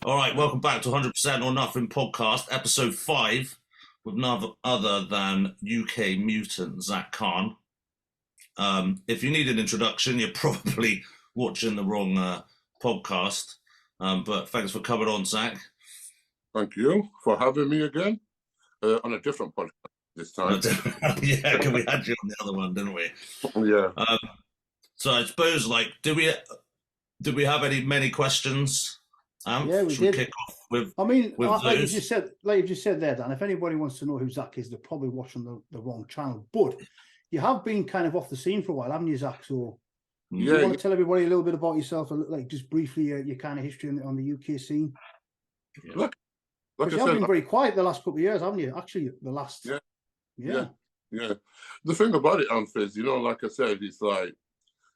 All right, welcome back to 100% or Nothing podcast, episode 5, with none other than UK mutant Zack Khan. If you need an introduction, you're probably watching the wrong podcast. But thanks for coming on, Zack. Thank you for having me again on a different podcast this time. Yeah, because we had you on the other one, didn't we? Yeah. So I suppose, did we have many questions? Yeah, we Should we did. kick off with? I mean, with like you those? just said there, Dan. If anybody wants to know who Zack is, they're probably watching the wrong channel. But you have been kind of off the scene for a while, haven't you, Zack? So Yeah. you want to tell everybody a little bit about yourself, like just briefly your kind of history on the UK scene? Yeah. Like Because you have been very quiet the last couple of years, haven't you? Actually, the last. Yeah. The thing about it, Anth, is, like I said, it's like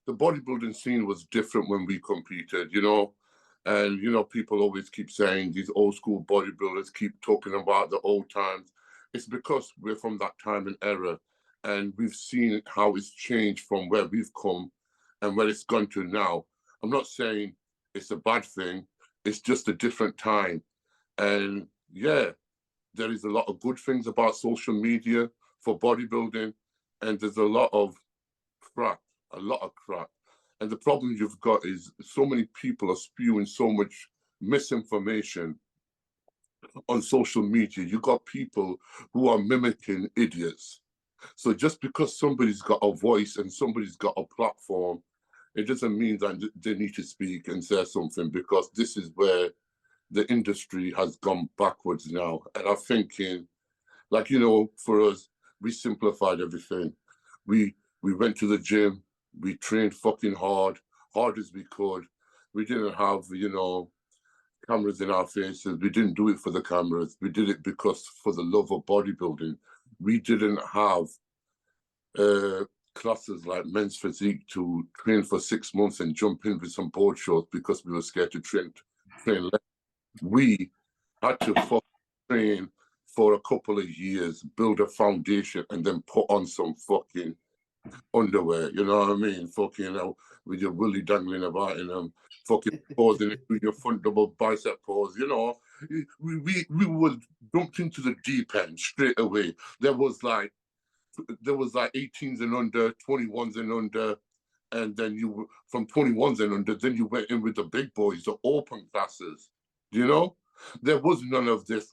the bodybuilding scene was different when we competed, and people always keep saying these old school bodybuilders keep talking about the old times. It's because we're from that time and era, and we've seen how it's changed from where we've come and where it's gone to now. I'm not saying it's a bad thing, it's just a different time. And yeah, there is a lot of good things about social media for bodybuilding, and there's a lot of crap. And the problem you've got is so many people are spewing so much misinformation on social media. You've got people who are mimicking idiots. So just because somebody's got a voice and somebody's got a platform, it doesn't mean that they need to speak and say something, because this is where the industry has gone backwards now. And I'm thinking, for us, we simplified everything. We went to the gym, we trained fucking hard as we could. We didn't have, cameras in our faces. We didn't do it for the cameras. We did it because for the love of bodybuilding. We didn't have classes like men's physique to train for 6 months and jump in with some board shows because we were scared to train less. We had to train for a couple of years, build a foundation, and then put on some fucking underwear, you know what I mean? With your willy dangling about in them, fucking posing it with your front double bicep pose, we were dumped into the deep end straight away. There was like 18s and under, 21s and under, and then from 21s and under, then you went in with the big boys, the open classes, There was none of this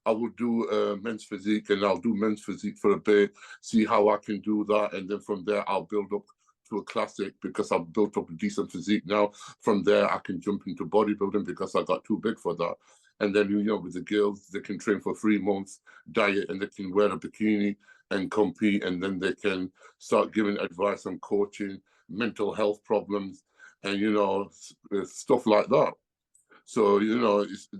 I will do men's physique, and I'll do men's physique for a bit, see how I can do that. And then from there, I'll build up to a classic because I've built up a decent physique now. From there, I can jump into bodybuilding because I got too big for that. And then, with the girls, they can train for 3 months, diet, and they can wear a bikini and compete. And then they can start giving advice on coaching, mental health problems, and, stuff like that. So,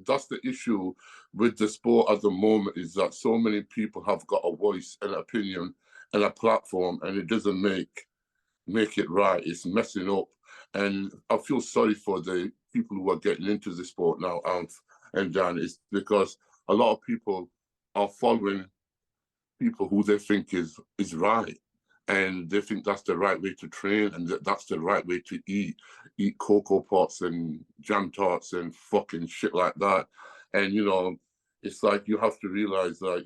that's the issue with the sport at the moment, is that so many people have got a voice, an opinion, and a platform, and it doesn't make it right. It's messing up. And I feel sorry for the people who are getting into the sport now, Anth and Dan. It's because a lot of people are following people who they think is right. And they think that's the right way to train, and that's the right way to eat Cocoa Pots and jam tarts and fucking shit like that. And, it's like you have to realize that,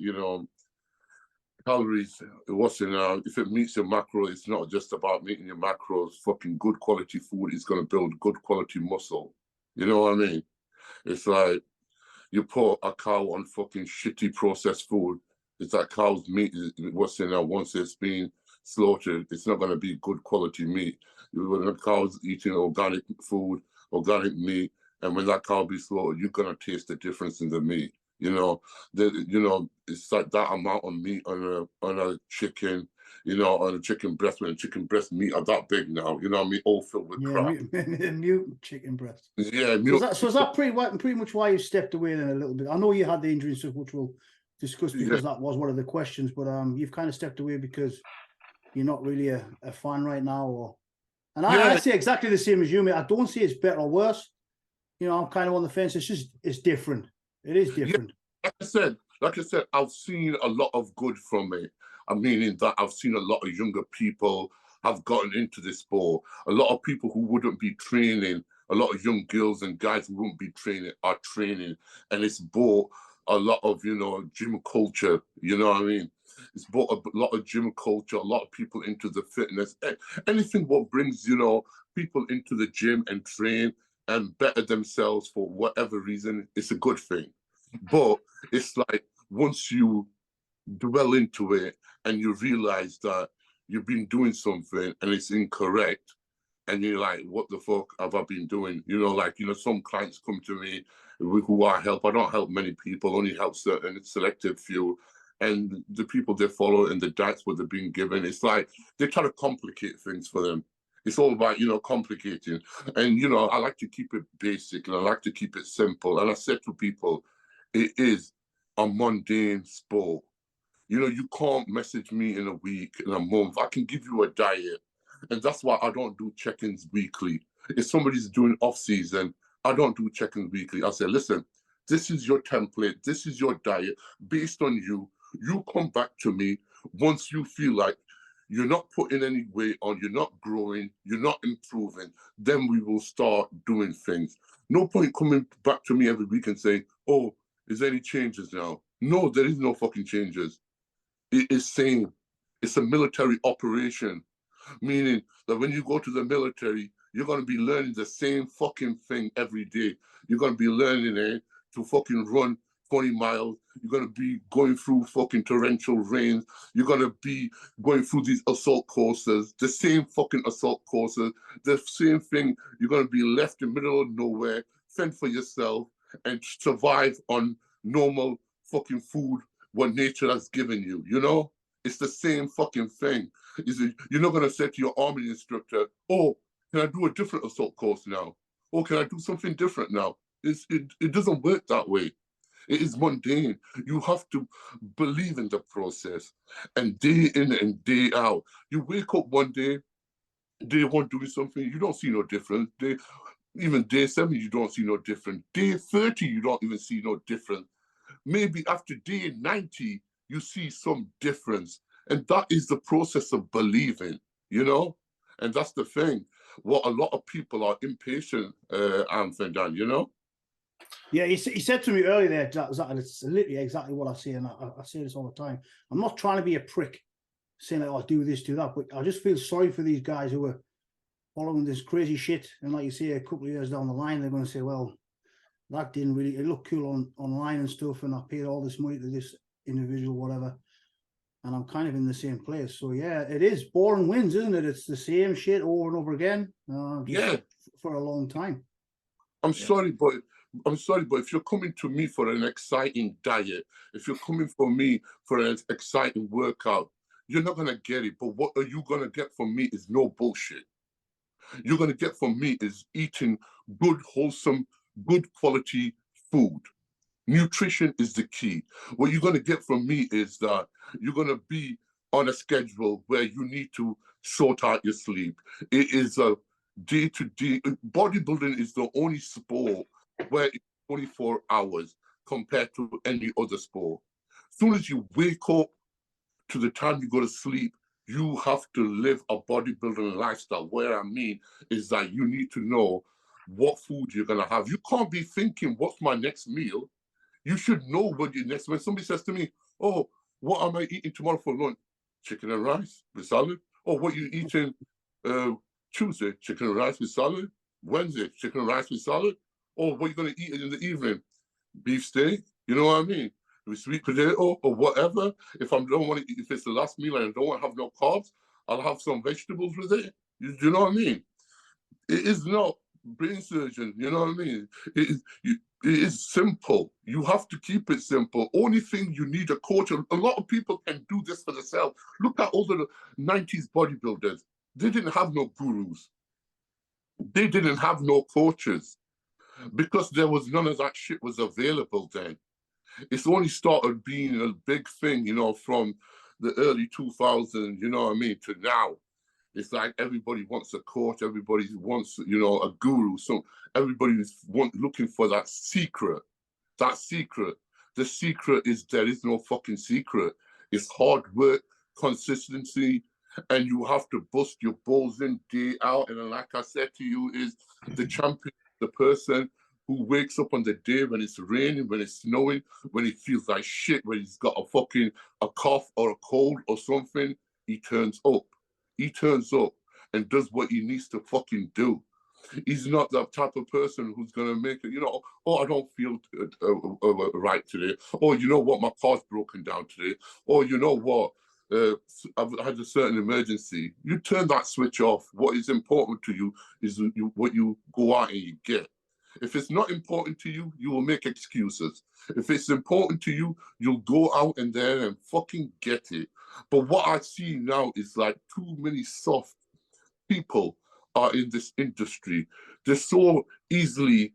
calories, if it meets your macro, it's not just about meeting your macros. Fucking good quality food is going to build good quality muscle. You know what I mean? It's like you put a cow on fucking shitty processed food. It's like cow's meat, once it's been slaughtered, it's not going to be good quality meat. When a cow's eating organic food, organic meat, and when that cow be slaughtered, you're going to taste the difference in the meat. It's like that amount of meat on a chicken, on a chicken breast, when a chicken breast meat are that big now, all filled with crap. Mutant chicken breast. Yeah. So is that pretty much why you stepped away then a little bit? I know you had the injury and stuff, which we'll discuss because that was one of the questions, but you've kind of stepped away because you're not really a fan right now, I say exactly the same as you, mate. I don't say it's better or worse. I'm kind of on the fence. It's different. It is different. Yeah, like I said, I've seen a lot of good from it. I mean, in that I've seen a lot of younger people have gotten into this sport. A lot of people who wouldn't be training a lot of young girls and guys who won't be training are training, and it's brought a lot of, you know, gym culture, you know what I mean? It's brought a lot of gym culture, a lot of people into the fitness, anything what brings, you know, people into the gym and train and better themselves for whatever reason, it's a good thing. But it's like, once you dwell into it and you realize that you've been doing something and it's incorrect, and you're like, what the fuck have I been doing? You know, like, you know, some clients come to me who I help. I don't help many people, only help certain selective few. And the people they follow and the diets what they're being given, it's like they try to complicate things for them. It's all about, you know, complicating. And, you know, I like to keep it basic and I like to keep it simple. And I said to people, it is a mundane sport. You know, you can't message me in a week, in a month. I can give you a diet. And that's why I don't do check-ins weekly. If somebody's doing off-season, I don't do check-ins weekly. I say, listen, this is your template. This is your diet based on you. You come back to me once you feel like you're not putting any weight on, you're not growing, you're not improving, then we will start doing things. No point coming back to me every week and saying, oh, is there any changes now? No, there is no fucking changes. It is same. It's a military operation, meaning that when you go to the military, you're going to be learning the same fucking thing every day. You're going to be learning to fucking run 20 miles. You're going to be going through fucking torrential rains. You're going to be going through these assault courses, the same fucking assault courses, the same thing. You're going to be left in the middle of nowhere, fend for yourself, and survive on normal fucking food what nature has given you, you know? It's the same fucking thing. You're not going to say to your army instructor, oh, can I do a different assault course now? Or can I do something different now? It doesn't work that way. It is mundane. You have to believe in the process. And day in and day out, you wake up one day one doing something, you don't see no difference. Even day 7, you don't see no difference. Day 30, you don't even see no difference. Maybe after day 90, you see some difference. And that is the process of believing, you know? And that's the thing. What a lot of people are impatient, Anth and Dan, you know? Yeah, he said to me earlier there, Zach, and it's literally exactly what I say, and I say this all the time. I'm not trying to be a prick, saying like, oh, do this, do that, but I just feel sorry for these guys who are following this crazy shit. And like you say, a couple of years down the line, they're going to say, well, that didn't really, it looked cool online and stuff, and I paid all this money to this individual, whatever. And I'm kind of in the same place. So yeah, it is boring wins, isn't it? It's the same shit over and over again. Yeah. For a long time. I'm sorry, but if you're coming to me for an exciting diet, if you're coming for me for an exciting workout, you're not going to get it. But what are you going to get from me is no bullshit. You're going to get from me is eating good, wholesome, good quality food. Nutrition is the key. What you're going to get from me is that you're going to be on a schedule where you need to sort out your sleep. It is a day-to-day. Bodybuilding is the only sport where it's 24 hours compared to any other sport. As soon as you wake up to the time you go to sleep, you have to live a bodybuilding lifestyle. What I mean is that you need to know what food you're going to have. You can't be thinking, what's my next meal? You should know what your next, when somebody says to me, oh, what am I eating tomorrow for lunch? Chicken and rice with salad. Oh, what you eating Tuesday? Chicken and rice with salad. Wednesday, chicken and rice with salad. Oh, what you going to eat in the evening? Beef steak. You know what I mean? With sweet potato or whatever. If I don't want to eat, if it's the last meal and I don't want to have no carbs, I'll have some vegetables with it. You know what I mean? It is not brain surgeon. You know what I mean? It is simple. You have to keep it simple. Only thing you need a coach. A lot of people can do this for themselves. Look at all the 90s bodybuilders. They didn't have no gurus. They didn't have no coaches because there was none of that shit was available then. It's only started being a big thing, you know, from the early 2000s, you know what I mean, to now. It's like everybody wants a coach, everybody wants, you know, a guru. So everybody is looking for that secret. That secret. The secret is there is no fucking secret. It's hard work, consistency, and you have to bust your balls in day out. And like I said to you, is the champion, the person who wakes up on the day when it's raining, when it's snowing, when he feels like shit, when he's got a cough or a cold or something, he turns up. He turns up and does what he needs to fucking do. He's not that type of person who's going to make it, you know, oh, I don't feel right today. Oh, you know what, my car's broken down today. Oh, you know what, I've had a certain emergency. You turn that switch off. What is important to you is what you go out and you get. If it's not important to you, you will make excuses. If it's important to you, you'll go out and there and fucking get it. But what I see now is like too many soft people are in this industry. They're so easily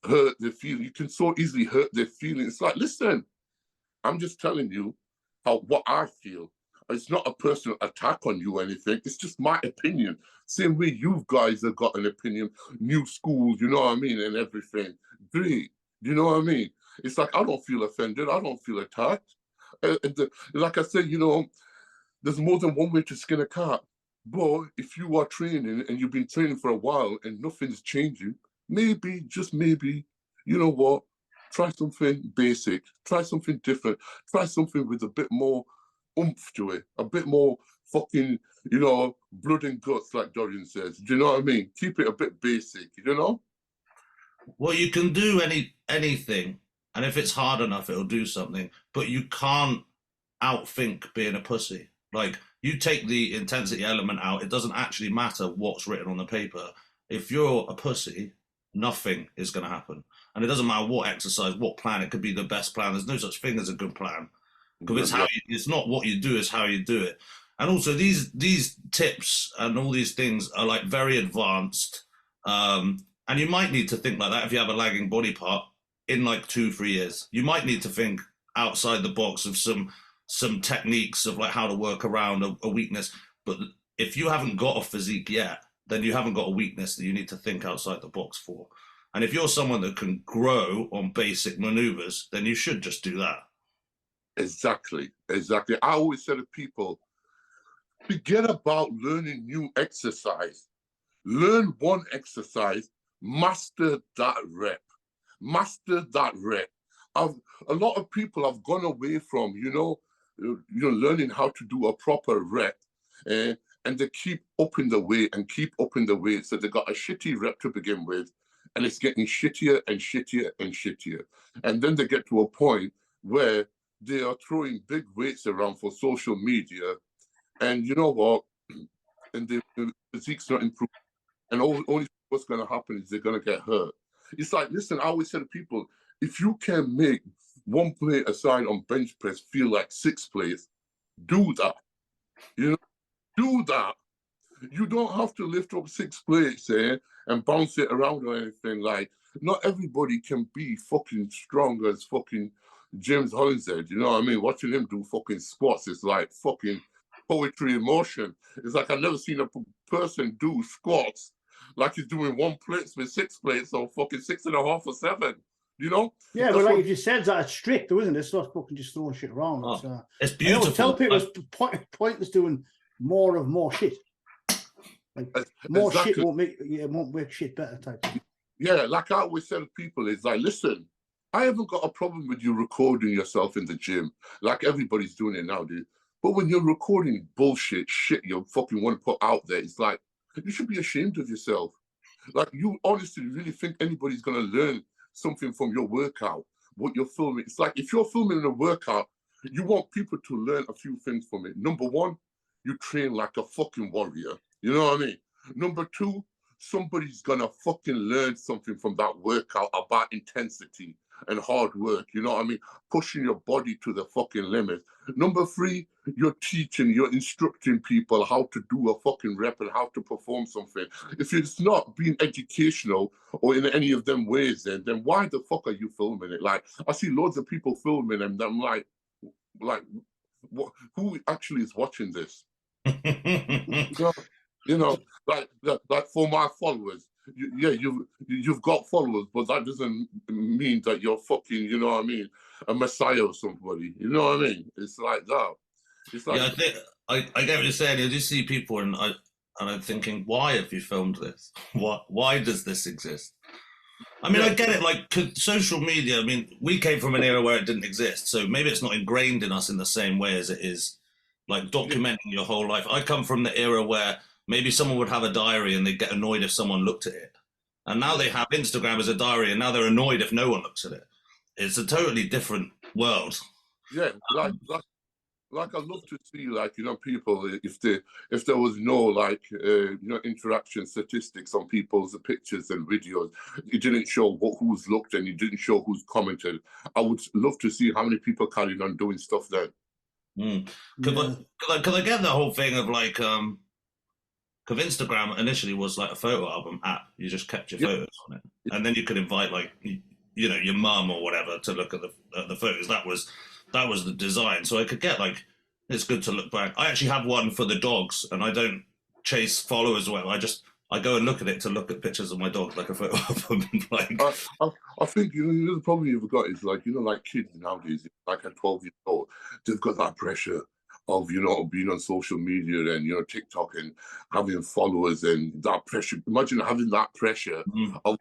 hurt their feelings. You can so easily hurt their feelings. It's like, listen, I'm just telling you what I feel. It's not a personal attack on you or anything. It's just my opinion. Same way you guys have got an opinion, new schools, you know what I mean, and everything. Great, you know what I mean? It's like, I don't feel offended. I don't feel attacked. Like I said, you know, there's more than one way to skin a cat. But if you are training and you've been training for a while and nothing's changing, maybe, just maybe, you know what? Try something basic. Try something different. Try something with a bit more oomph to it. A bit more fucking, you know, blood and guts, like Dorian says. Do you know what I mean? Keep it a bit basic, you know? Well, you can do anything, and if it's hard enough, it'll do something. But you can't outthink being a pussy. Like, you take the intensity element out, it doesn't actually matter what's written on the paper. If you're a pussy, nothing is going to happen. And it doesn't matter what exercise, what plan. It could be the best plan. There's no such thing as a good plan. Because it's not what you do, it's how you do it. And also, these tips and all these things are like very advanced. And you might need to think like that if you have a lagging body part in like 2-3 years. You might need to think outside the box of some techniques of like how to work around a weakness. But if you haven't got a physique yet, then you haven't got a weakness that you need to think outside the box for. And if you're someone that can grow on basic maneuvers, then you should just do that. Exactly. I always say to people, forget about learning new exercise. Learn one exercise, master that rep. Master that rep. A lot of people have gone away from, learning how to do a proper rep, and they keep upping the weight and keep upping the weight. So they got a shitty rep to begin with, and it's getting shittier and shittier and shittier. And then they get to a point where they are throwing big weights around for social media, and you know what? And the physique's not improving. And only what's going to happen is they're going to get hurt. It's like, listen, I always say to people, if you can make one plate aside on bench press feel like 6 plates, do that. You know, do that. You don't have to lift up 6 plates and bounce it around or anything. Like, not everybody can be fucking strong as fucking James Hollinshead. You know what I mean? Watching him do fucking squats is like fucking poetry in motion. It's like I've never seen a person do squats like he's doing 1 plate with 6 plates or fucking 6.5 or 7. You know? Yeah, but like you just said, that it's strict, though, isn't it? It's not fucking just throwing shit around. It's beautiful. I always tell people it's pointless doing more shit. Like more shit won't make shit better type. Yeah, like I always tell people, is like, listen, I haven't got a problem with you recording yourself in the gym, like everybody's doing it now, dude. But when you're recording bullshit, shit you fucking want to put out there, it's like, you should be ashamed of yourself. Like, you honestly really think anybody's going to learn something from your workout, what you're filming? It's like, if you're filming a workout, you want people to learn a few things from it. Number 1, you train like a fucking warrior. You know what I mean? Number 2, somebody's going to fucking learn something from that workout about intensity and hard work, you know what I mean? Pushing your body to the fucking limit. Number 3, you're instructing people how to do a fucking rep and how to perform something. If it's not being educational or in any of them ways, then why the fuck are you filming it? Like, I see loads of people filming and I'm like, what, who actually is watching this? You know, like for my followers, you've got followers, but that doesn't mean that you're fucking, you know what I mean, a messiah or somebody. You know what I mean? It's like that. It's like, yeah, I get what you're saying. You just see people, and I'm thinking, why have you filmed this? Why does this exist? I mean, I get it. Like social media. I mean, we came from an era where it didn't exist, so maybe it's not ingrained in us in the same way as it is like documenting your whole life. I come from the era where maybe someone would have a diary and they'd get annoyed if someone looked at it, and now they have Instagram as a diary, and now they're annoyed if no one looks at it. It's a totally different world. Yeah, like I love to see, like, you know, people, if there was no, like, you know, interaction statistics on people's pictures and videos, it didn't show who's looked and it didn't show who's commented. I would love to see how many people carried on doing stuff then. Because I get the whole thing of like, because Instagram initially was like a photo album app. You just kept your photos on it, and then you could invite like, you know, your mum or whatever to look at the photos. That was the design. So I could get like, it's good to look back. I actually have one for the dogs, and I don't chase followers or whatever. I go and look at it to look at pictures of my dogs, like a photo album. Like, I think, you know, the problem you've got is like, you know, like kids nowadays, like at 12 years old, they've got that pressure of, you know, being on social media and, you know, TikTok and having followers and that pressure. Imagine having that pressure of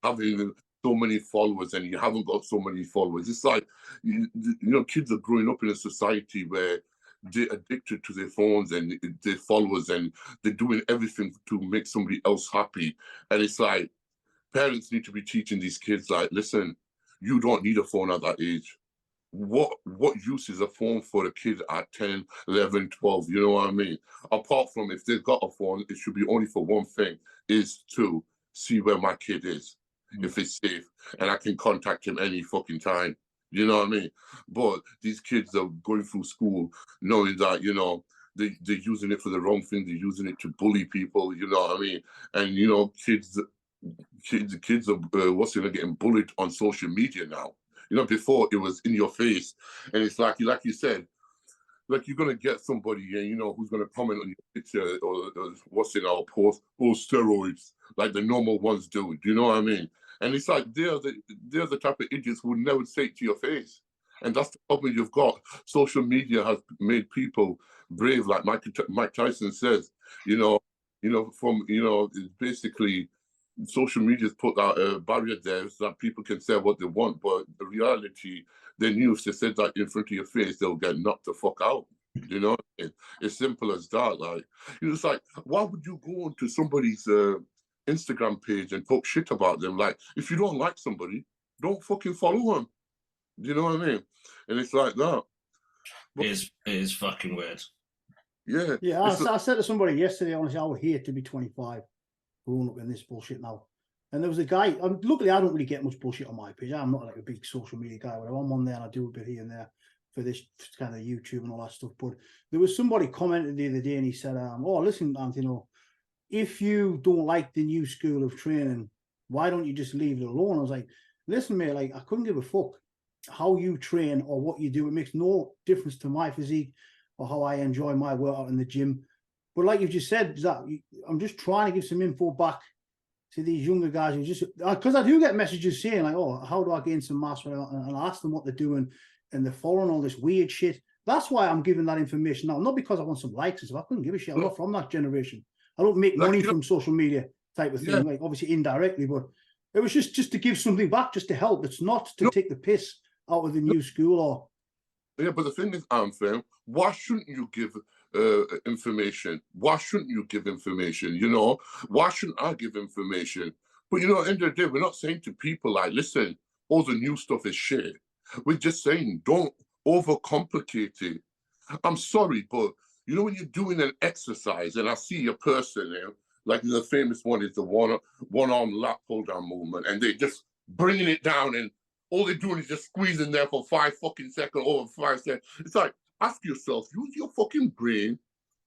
having so many followers and you haven't got so many followers. It's like, you know, kids are growing up in a society where they're addicted to their phones and their followers, and they're doing everything to make somebody else happy. And it's like, parents need to be teaching these kids, like, listen, you don't need a phone at that age. What use is a phone for a kid at 10, 11, 12? You know what I mean? Apart from if they've got a phone, it should be only for one thing, is to see where my kid is, if it's safe, and I can contact him any fucking time. You know what I mean? But these kids are going through school knowing that, you know, they're using it for the wrong thing. They're using it to bully people, you know what I mean? And, you know, kids are getting bullied on social media now. You know, before it was in your face. And it's like you said, like you're going to get somebody, you know, who's going to comment on your picture or what's in our post, or steroids, like the normal ones do. Do you know what I mean? And it's like they're the type of idiots who would never say it to your face. And that's the problem you've got. Social media has made people brave, like Mike Tyson says. Basically, social media's put that barrier there so that people can say what they want. But the reality, they knew if they said that in front of your face, they'll get knocked the fuck out. You know, it's simple as that. Like, you know, it's like, why would you go onto somebody's Instagram page and talk shit about them? Like, if you don't like somebody, don't fucking follow them. Do you know what I mean? And it's like that. But, it is fucking weird. Yeah. Yeah, I said to somebody yesterday, honestly, I would hate to be 25, growing up in this bullshit now. And there was a guy, luckily I don't really get much bullshit on my page. I'm not like a big social media guy, whatever. I'm on there and I do a bit here and there for this kind of YouTube and all that stuff. But there was somebody commented the other day and he said, oh, listen, Anth, you know, if you don't like the new school of training, why don't you just leave it alone? I was like, listen, mate, like I couldn't give a fuck how you train or what you do. It makes no difference to my physique or how I enjoy my workout in the gym. But like you just said, Zach, I'm just trying to give some info back to these younger guys who just, because I do get messages saying like, oh, how do I gain some mass? And I ask them what they're doing and they're following all this weird shit. That's why I'm giving that information now, not because I want some likes and stuff. I couldn't give a shit. I'm not from that generation. I don't make money from social media type of thing, like obviously indirectly, but it was just to give something back, just to help. It's not to take the piss out of the new school or. Yeah, but the thing is, Anth, why shouldn't you give information? Why shouldn't you give information? You know, why shouldn't I give information? But you know, at the end of the day, we're not saying to people like, listen, all the new stuff is shit. We're just saying, don't overcomplicate it. I'm sorry, but you know, when you're doing an exercise and I see a person, like the famous one is the one-arm lat pull-down movement, and they just bringing it down and all they're doing is just squeezing there for 5 fucking seconds or 5 seconds. It's like, ask yourself, use your fucking brain.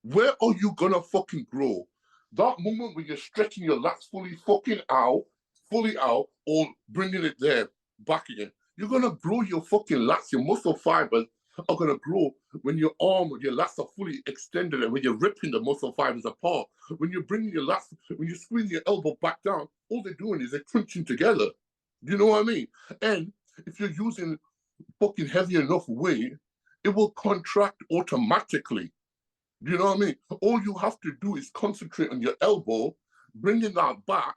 Where are you gonna fucking grow? That moment when you're stretching your lats fully out, or bringing it there, back again, you're gonna grow your fucking lats. Your muscle fibers are gonna grow when your arm or your lats are fully extended and when you're ripping the muscle fibers apart. When you're bringing your lats, when you're squeezing your elbow back down, all they're doing is they're crunching together. Do you know what I mean? And if you're using fucking heavy enough weight, it will contract automatically. Do you know what I mean? All you have to do is concentrate on your elbow, bringing that back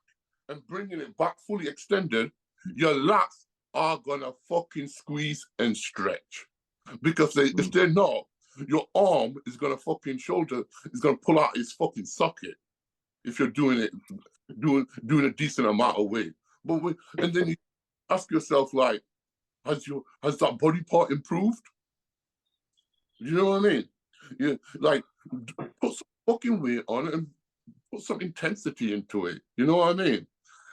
and bringing it back fully extended. Your lats are gonna fucking squeeze and stretch, because if they're not, your arm is gonna fucking shoulder is gonna pull out its fucking socket if you're doing a decent amount of weight. And then you ask yourself, like, has that body part improved? You know what I mean? Yeah, like, put some fucking weight on it and put some intensity into it. You know what I mean?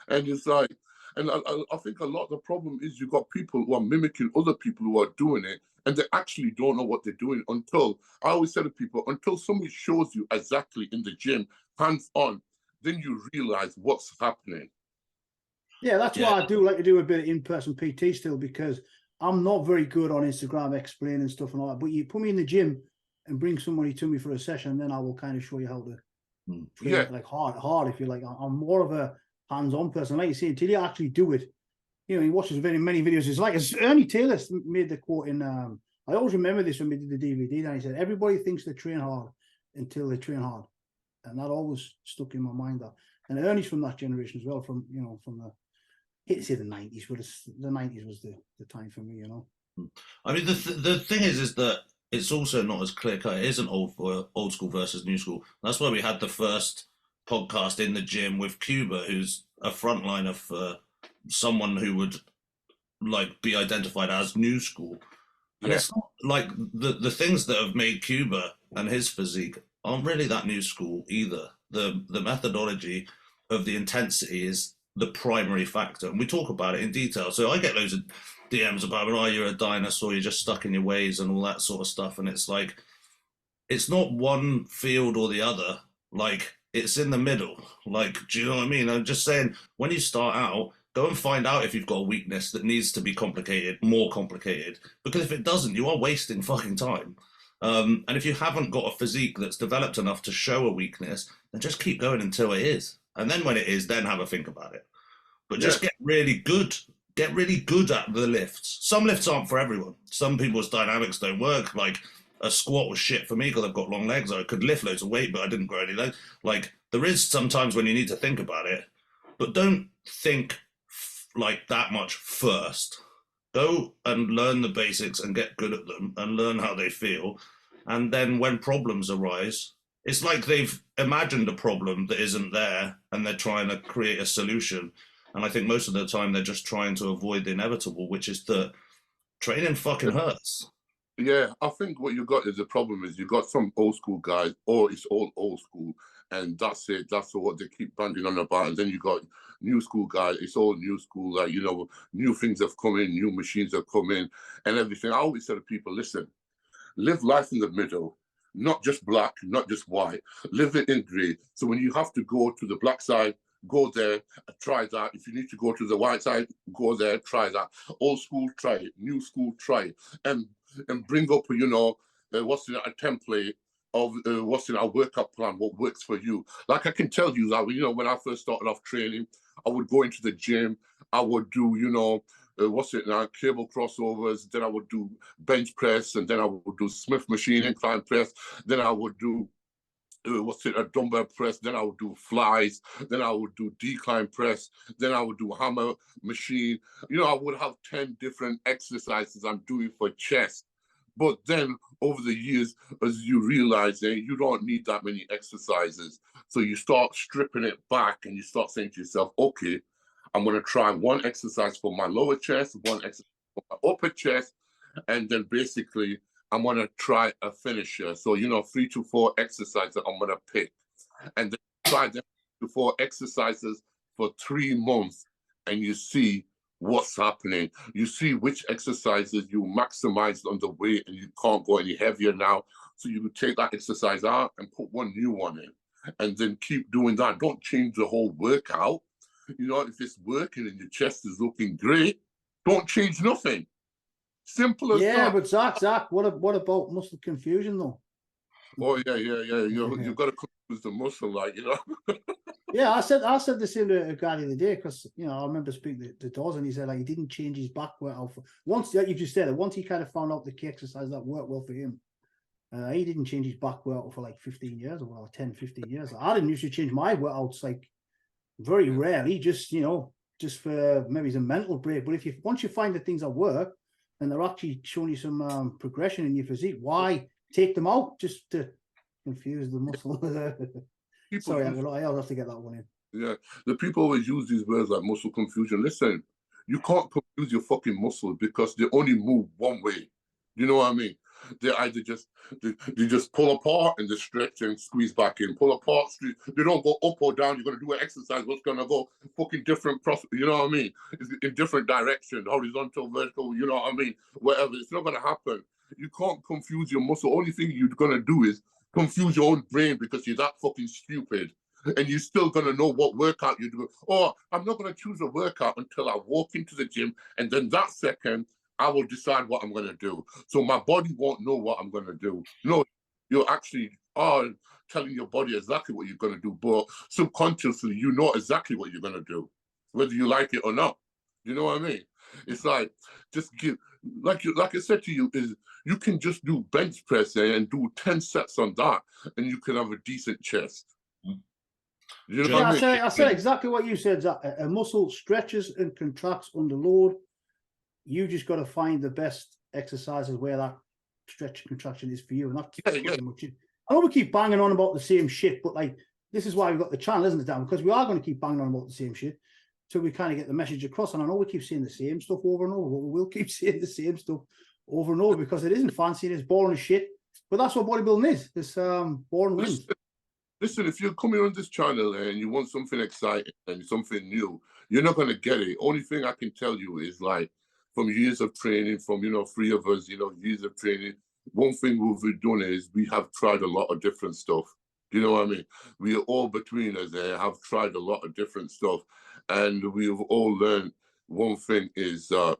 And it's like, and I think a lot of the problem is you got people who are mimicking other people who are doing it, and they actually don't know what they're doing until, I always say to people, until somebody shows you exactly in the gym, hands on, then you realize what's happening. Yeah, that's why I do like to do a bit of in-person PT still, because I'm not very good on Instagram explaining stuff and all that. But you put me in the gym and bring somebody to me for a session, then I will kind of show you how to train like hard if you like. I'm more of a hands-on person. Like you say, until you actually do it, you know, he watches very many videos. It's like Ernie Taylor made the quote in, I always remember this when we did the DVD, and he said, everybody thinks they train hard until they train hard. And that always stuck in my mind. That. And Ernie's from that generation as well, from, you know, from the, hate to say the 90s, but the 90s was the time for me, you know. I mean, the thing is that it's also not as clear cut. It isn't old school versus new school. That's why we had the first podcast in the gym with Cuba, who's a frontliner for someone who would like be identified as new school. And it's not like the things that have made Cuba and his physique aren't really that new school either. The methodology of the intensity is the primary factor, and we talk about it in detail. So I get loads of DMs about, oh, you're a dinosaur, you're just stuck in your ways and all that sort of stuff. And it's like, it's not one field or the other. Like, it's in the middle. Like, do you know what I mean? I'm just saying, when you start out, go and find out if you've got a weakness that needs to be complicated, more complicated. Because if it doesn't, you are wasting fucking time. And if you haven't got a physique that's developed enough to show a weakness, then just keep going until it is. And then when it is, then have a think about it. But just get really good. Get really good at the lifts. Some lifts aren't for everyone. Some people's dynamics don't work. Like, a squat was shit for me because I've got long legs. I could lift loads of weight, but I didn't grow any legs. Like, there is sometimes when you need to think about it, but don't think like that much first. Go and learn the basics and get good at them and learn how they feel. And then when problems arise, it's like they've imagined a problem that isn't there and they're trying to create a solution. And I think most of the time they're just trying to avoid the inevitable, which is that training fucking hurts. Yeah, I think what you got is the problem is you got some old school guys, or it's all old school, and that's it. That's what they keep banging on about. And then you got new school guys. It's all new school. Like, you know, new things have come in, new machines have come in, and everything. I always say to people, listen, live life in the middle, not just black, not just white. Live it in grey. So when you have to go to the black side, go there, try that. If you need to go to the white side, go there, try that. Old school, try it. New school, try it. And bring up, you know, what's in a template of what's in our workout plan, what works for you. Like, I can tell you that, you know, when I first started off training, I would go into the gym, I would do, you know, cable crossovers, then I would do bench press, and then I would do Smith machine incline press, then I would do a dumbbell press, then I would do flies, then I would do decline press, then I would do hammer machine. You know, I would have 10 different exercises I'm doing for chest. But then over the years, as you realize you don't need that many exercises. So you start stripping it back and you start saying to yourself, okay, I'm going to try one exercise for my lower chest, one exercise for my upper chest, and then basically I'm going to try a finisher. So, you know, 3 to 4 exercises I'm going to pick. And then try them 3 to 4 exercises for 3 months, and you see what's happening. You see which exercises you maximized on the weight and you can't go any heavier now. So you take that exercise out and put one new one in, and then keep doing that. Don't change the whole workout. You know, if it's working and your chest is looking great, don't change nothing. Simple as that. Yeah, but Zach, what about muscle confusion though? Oh yeah. You've got to confuse the muscle, like, you know. Yeah, I said the same to a guy the other day, because, you know, I remember speaking to Dawes, and he said, like, he didn't change his back workout. Once, like you just said, once he kind of found out the key exercise that worked well for him, He didn't change his back workout for like 15 years or 10, 15 years. I didn't usually change my workouts like very rarely, just, you know, just for maybe it's a mental break. But once you find the things that work and they're actually showing you some progression in your physique, why take them out just to confuse the muscle? Sorry, I'll have to get that one in. Yeah, the people always use these words like muscle confusion. Listen, you can't confuse your fucking muscles because they only move one way. You know what I mean? They either just they just pull apart and they stretch and squeeze back in. Pull apart, they don't go up or down. You're gonna do an exercise, what's gonna go fucking different you know what I mean? It's in different direction, horizontal, vertical, you know what I mean? Whatever. It's not gonna happen. You can't confuse your muscle. Only thing you're gonna do is confuse your own brain because you're that fucking stupid. And you're still going to know what workout you do. Or I'm not going to choose a workout until I walk into the gym. And then that second, I will decide what I'm going to do. So my body won't know what I'm going to do. No, you actually are telling your body exactly what you're going to do. But subconsciously, you know exactly what you're going to do, whether you like it or not. You know what I mean? It's like, just give, like I said to you, is you can just do bench press and do 10 sets on that, and you can have a decent chest. You know what I mean? I said exactly what you said, Zach. A muscle stretches and contracts under load. You just got to find the best exercises where that stretch and contraction is for you. And that's pretty much it. I know we keep banging on about the same shit, but like, this is why we've got the channel, isn't it, Dan? Because we are going to keep banging on about the same shit till we kind of get the message across. And I know we keep saying the same stuff over and over, but we will keep saying the same stuff over and over because it isn't fancy, it is boring as shit. But that's what bodybuilding is. It's boring wins. Listen, if you're coming on this channel and you want something exciting and something new, you're not going to get it. Only thing I can tell you is like from years of training, from, you know, 3 of us, you know, years of training, one thing we've done is we have tried a lot of different stuff. You know what I mean? We are all between us and have tried a lot of different stuff. And we've all learned one thing is, you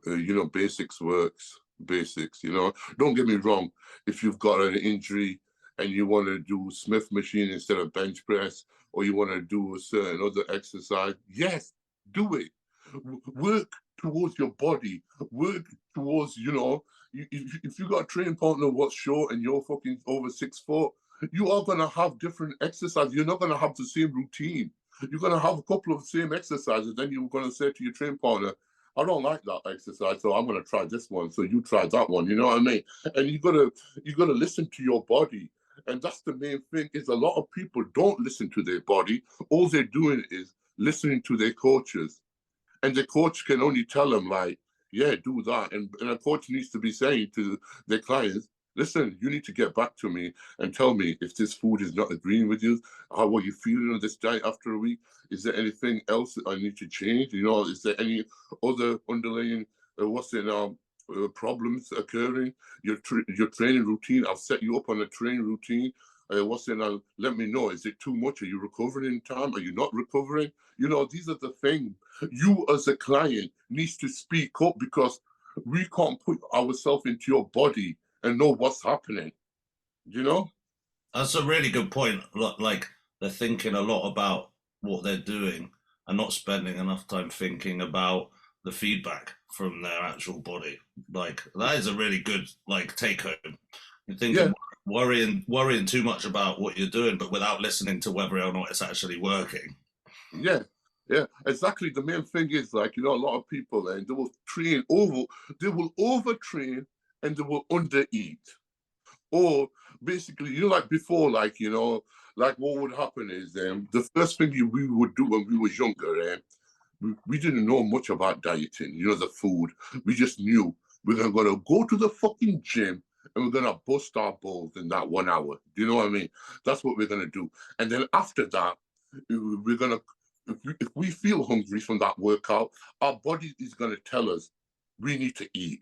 know, basics works. Basics, you know. Don't get me wrong. If you've got an injury, and you want to do Smith machine instead of bench press, or you want to do a certain other exercise, yes, do it. Work towards your body. Work towards, you know, if you got a training partner what's short and you're fucking over 6 foot, you are going to have different exercises. You're not going to have the same routine. You're going to have a couple of the same exercises. Then you're going to say to your training partner, I don't like that exercise, so I'm going to try this one. So you try that one. You know what I mean? And you got to listen to your body. And that's the main thing, is a lot of people don't listen to their body. All they're doing is listening to their coaches. And the coach can only tell them, like, yeah, do that. And a coach needs to be saying to their clients, listen, you need to get back to me and tell me if this food is not agreeing with you, how are you feeling on this diet after a week? Is there anything else that I need to change? You know, is there any other underlying, problems occurring? Your training routine, I've set you up on a training routine. Let me know, is it too much? Are you recovering in time? Are you not recovering? You know, these are the things you as a client needs to speak up, because we can't put ourselves into your body and know what's happening. You know? That's a really good point. Like, they're thinking a lot about what they're doing and not spending enough time thinking about the feedback from their actual body. Like, that is a really good, like, take home. You're thinking, worrying too much about what you're doing, but without listening to whether or not it's actually working. Yeah, exactly. The main thing is, like, you know, a lot of people, and they will overtrain and they will undereat. Or basically, you know, like before, like, you know, like what would happen is the first thing we would do when we were younger, we didn't know much about dieting, you know, the food. We just knew we're going to go to the fucking gym and we're going to bust our balls in that 1 hour. Do you know what I mean? That's what we're going to do. And then after that, we're going to, if we feel hungry from that workout, our body is going to tell us we need to eat.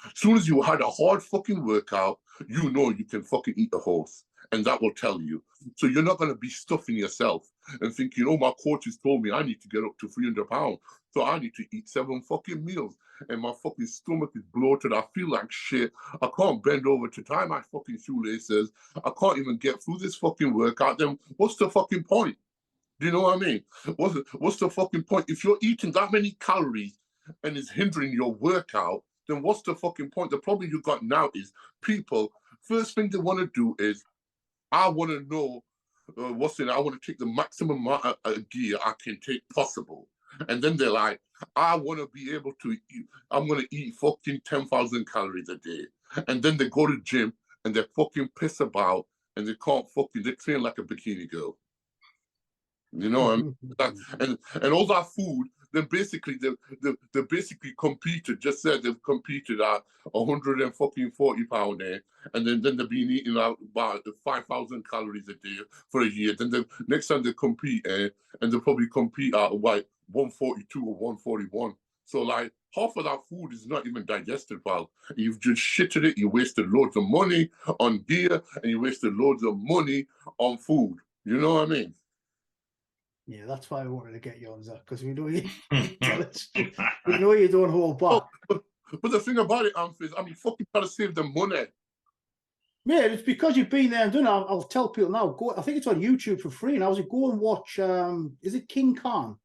As soon as you had a hard fucking workout, you know you can fucking eat a horse, and that will tell you. So you're not going to be stuffing yourself and thinking, oh, my coach has told me I need to get up to 300 pounds, so I need to eat 7 fucking meals, and my fucking stomach is bloated. I feel like shit. I can't bend over to tie my fucking shoelaces. I can't even get through this fucking workout. Then what's the fucking point? Do you know what I mean? What's the fucking point? If you're eating that many calories and it's hindering your workout, then what's the fucking point? The problem you got now is people first thing they want to do is, I want to know I want to take the maximum amount of gear I can take possible. And then they're like, I want to be able to eat, I'm going to eat fucking 10,000 calories a day. And then they go to the gym and they're fucking pissed about and they train like a bikini girl. You know what I mean? And all that food, then basically they basically competed, just said they've competed at 140 pounds there, and then they've been eating about 5,000 calories a day for a year. Then the next time they compete, and they'll probably compete at like 142 or 141. So like half of that food is not even digested, pal. You've just shitted it, you wasted loads of money on gear, and you wasted loads of money on food. You know what I mean? Yeah, that's why I wanted to get you on, Zach, because we know you we know you don't hold back. But the thing about it, Anth, is I'm fucking trying to save them money. Yeah, it's because you've been there and done it. I'll tell people now, go, I think it's on YouTube for free, and I was go and watch, is it King Khan?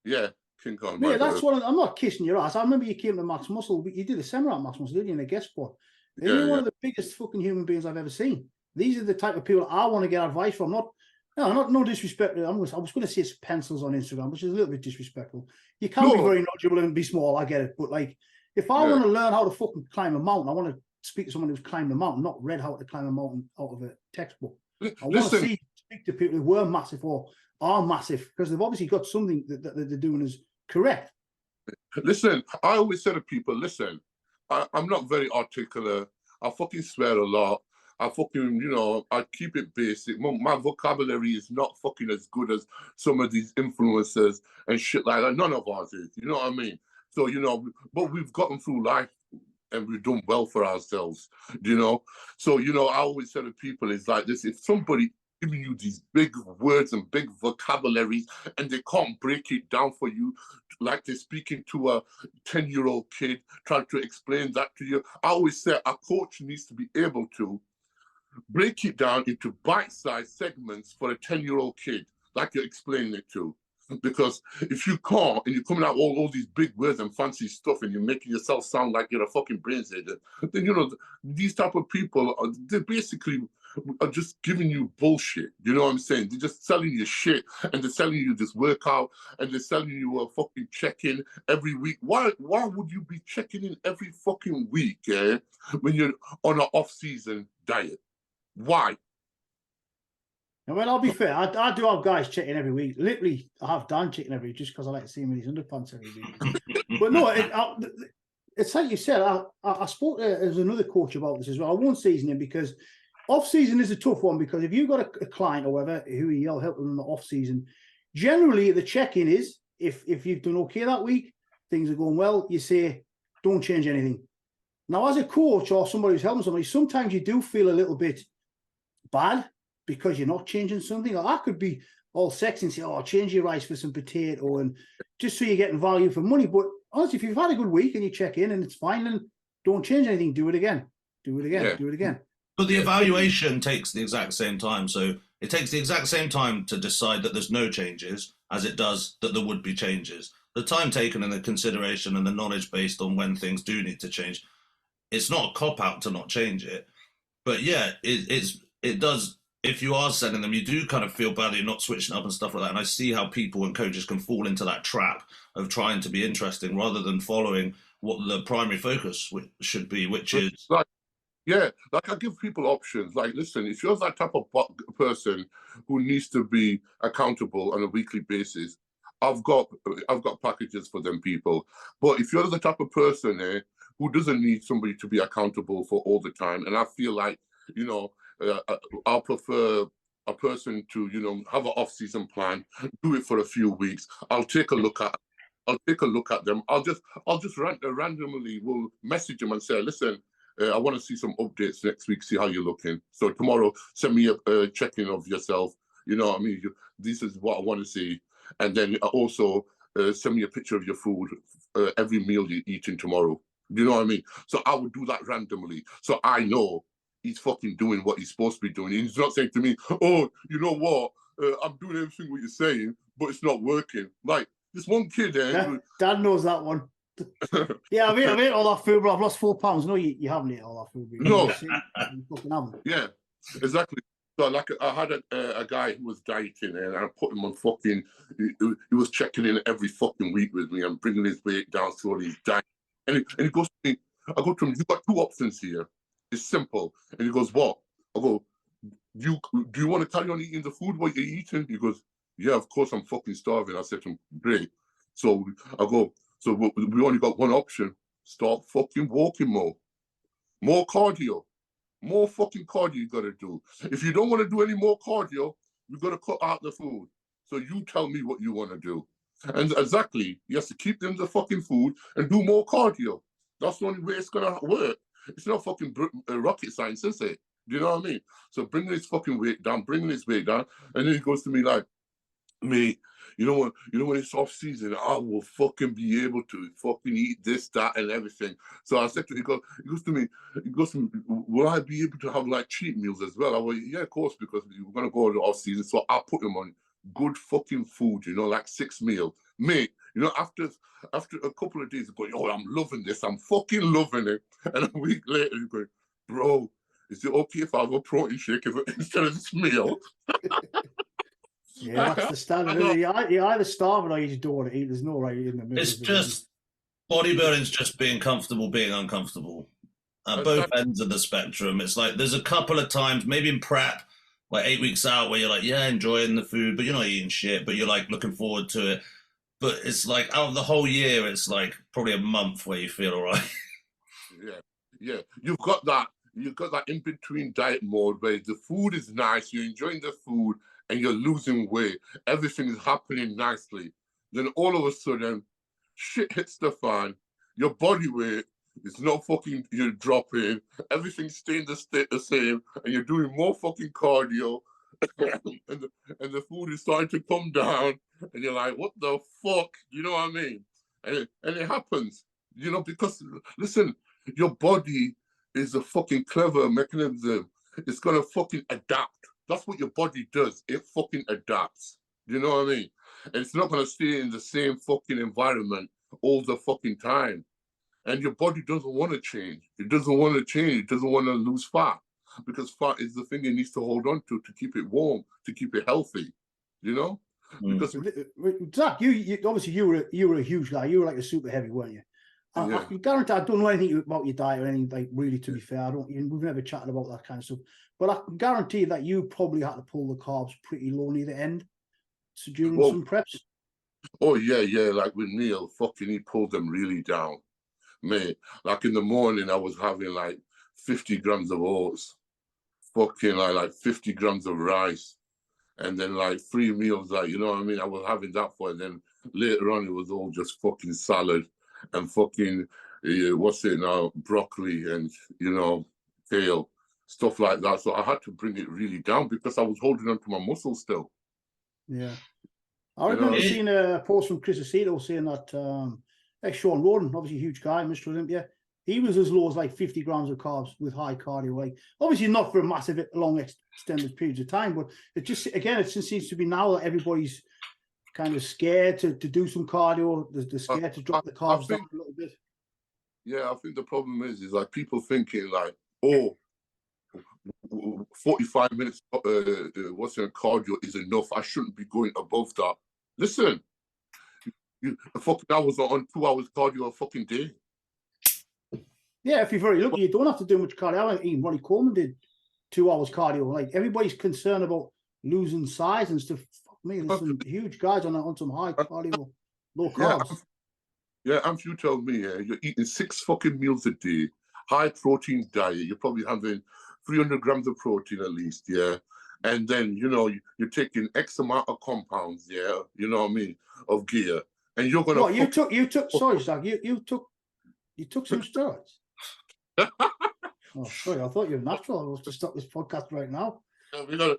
Yeah, King Khan. Yeah, that's one. I'm not kissing your ass. I remember you came to Max Muscle. You did a seminar at Max Muscle, didn't you, in a guest spot? And you're one of the biggest fucking human beings I've ever seen. These are the type of people I want to get advice from. No disrespect. I was going to say it's pencils on Instagram, which is a little bit disrespectful. You can be very knowledgeable and be small. I get it, but like, if I want to learn how to fucking climb a mountain, I want to speak to someone who's climbed a mountain, not read how to climb a mountain out of a textbook. I want to speak to people who were massive or are massive, because they've obviously got something that they're doing is correct. Listen, I always say to people, listen, I'm not very articulate. I fucking swear a lot. I fucking, I keep it basic. My vocabulary is not fucking as good as some of these influencers and shit like that. None of ours is, you know what I mean? So, but we've gotten through life and we've done well for ourselves, So, I always say to people, it's like this, if somebody giving you these big words and big vocabularies and they can't break it down for you, like they're speaking to a 10-year-old kid, trying to explain that to you. I always say a coach needs to be able to break it down into bite-sized segments for a 10-year-old kid, like you're explaining it to. Because if you can't, and you're coming out all these big words and fancy stuff, and you're making yourself sound like you're a fucking brain's-head, then, these type of people, they basically are just giving you bullshit. You know what I'm saying? They're just selling you shit, and they're selling you this workout, and they're selling you a fucking check-in every week. Why would you be checking in every fucking week, when you're on an off-season diet? Why? Well, I'll be fair. I do have guys checking every week. Literally, I have Dan checking every week just because I like to see him in his underpants every week. But no, it's like you said. I spoke to there's another coach about this as well. I won't say his name because off-season is a tough one, because if you've got a client or whatever who you'll help them in the off-season, generally the check-in is if you've done okay that week, things are going well, you say, don't change anything. Now, as a coach or somebody who's helping somebody, sometimes you do feel a little bit bad because you're not changing something. Or I could be all sexy and say, change your rice for some potato, and just so you're getting value for money. But honestly, if you've had a good week and you check in and it's fine, then don't change anything. Do it again. Do it again. Yeah. Do it again. But the evaluation takes the exact same time. So it takes the exact same time to decide that there's no changes as it does that there would be changes. The time taken and the consideration and the knowledge based on when things do need to change, it's not a cop-out to not change it. But yeah, it does. If you are sending them, you do kind of feel bad that you're not switching up and stuff like that. And I see how people and coaches can fall into that trap of trying to be interesting rather than following what the primary focus should be, which is... Like I give people options. Like, listen, if you're that type of person who needs to be accountable on a weekly basis, I've got packages for them people. But if you're the type of person who doesn't need somebody to be accountable for all the time, and I feel like, I'll prefer a person to, have an off-season plan, do it for a few weeks. I'll take a look at them. I'll just randomly will message them and say, listen, I want to see some updates next week, see how you're looking. So tomorrow, send me a check-in of yourself. You know what I mean? This is what I want to see. And then also send me a picture of your food, every meal you're eating tomorrow. You know what I mean? So I would do that randomly. So I know he's fucking doing what he's supposed to be doing. He's not saying to me, oh, you know what? I'm doing everything what you're saying, but it's not working. Like this one kid there. Dad knows that one. Yeah, I've eaten all that food, but I've lost 4 pounds. No, you haven't eaten all that food. No. You fucking haven't. Yeah, exactly. So like I had a guy who was dieting and I put him on fucking, he was checking in every fucking week with me and bringing his weight down to all these diet. And he goes to me, I go to him, you got 2 options here. It's simple. And he goes, what? I go, do you want to carry on eating the food what you're eating? He goes, yeah, of course I'm fucking starving. I said to him, great. So I go, so we only got one option. Start fucking walking more. More cardio. More fucking cardio you gotta do. If you don't want to do any more cardio, you gotta cut out the food. So you tell me what you want to do. And exactly, you have to keep them the fucking food and do more cardio. That's the only way it's gonna work. It's not fucking rocket science, is it? Do you know what I mean? So bringing his fucking weight down, and then he goes to me like, mate, you know when it's off season, I will fucking be able to fucking eat this, that, and everything. So I said to him, he goes to me, will I be able to have like cheat meals as well? I went, yeah, of course, because we're gonna go to off season. So I'll put him on good fucking food, like 6 meals. Mate, after a couple of days, going, oh, I'm loving this, I'm fucking loving it. And a week later, he's going, bro, is it okay if I have a protein shake instead of this meal? Yeah, that's the standard. You either starve or you just don't want to eat. There's no right in the middle. It's just bodybuilding's just being comfortable, being uncomfortable. At both ends of the spectrum. It's like there's a couple of times, maybe in prep, like 8 weeks out, where you're like, yeah, enjoying the food, but you're not eating shit, but you're like looking forward to it. But it's like out of the whole year, it's like probably a month where you feel all right. Yeah. You've got that in between diet mode where the food is nice, you're enjoying the food, and you're losing weight. Everything is happening nicely. Then all of a sudden, shit hits the fan. Your body weight is not fucking, you're dropping. Everything's staying the same, and you're doing more fucking cardio. and the food is starting to come down, and you're like, what the fuck? You know what I mean? And it happens, because, listen, your body is a fucking clever mechanism. It's gonna fucking adapt. That's what your body does. It fucking adapts. You know what I mean? And it's not gonna stay in the same fucking environment all the fucking time. And your body doesn't want to change. It doesn't want to change. It doesn't want to lose fat, because fat is the thing it needs to hold on to keep it warm, to keep it healthy. Because Zack, you obviously you were a huge guy. You were like a super heavy, weren't you? I can guarantee I don't know anything about your diet or anything, like, really, to be fair. We've never chatted about that kind of stuff. But I can guarantee that you probably had to pull the carbs pretty low near the end. So during some preps. Oh yeah. Like with Neil, fucking he pulled them really down. Mate, like in the morning I was having like 50 grams of oats, fucking like 50 grams of rice, and then like 3 meals, like, you know what I mean? I was having that for, and then later on it was all just fucking salad and fucking broccoli and kale, stuff like that. So I had to bring it really down because I was holding on to my muscles still. Yeah, I remember seeing a post from Chris Aceto saying that Sean Roden, obviously a huge guy, Mr. Olympia, he was as low as like 50 grams of carbs with high cardio. Like, obviously not for a massive, long, extended periods of time, but it just seems to be now that everybody's kind of scared to do some cardio. They're scared to drop the carbs down a little bit. Yeah, I think the problem is like people thinking like, 45 minutes cardio is enough. I shouldn't be going above that. Listen, I was on 2 hours cardio a fucking day. Yeah, if you're very lucky, you don't have to do much cardio. I mean, Ronnie Coleman did 2 hours cardio. Like, everybody's concerned about losing size and stuff. Fuck me, there's some huge guys on some high cardio, low carbs. Yeah, Anth, you tell me, you're eating 6 fucking meals a day, high protein diet. You're probably having 300 grams of protein at least, yeah. And then, you're taking X amount of compounds, yeah, you know what I mean, of gear. And you're gonna. What, you took? Sorry, Zach. You took some steroids. Oh, sorry. I thought you were natural. I was to stop this podcast right now. We gotta.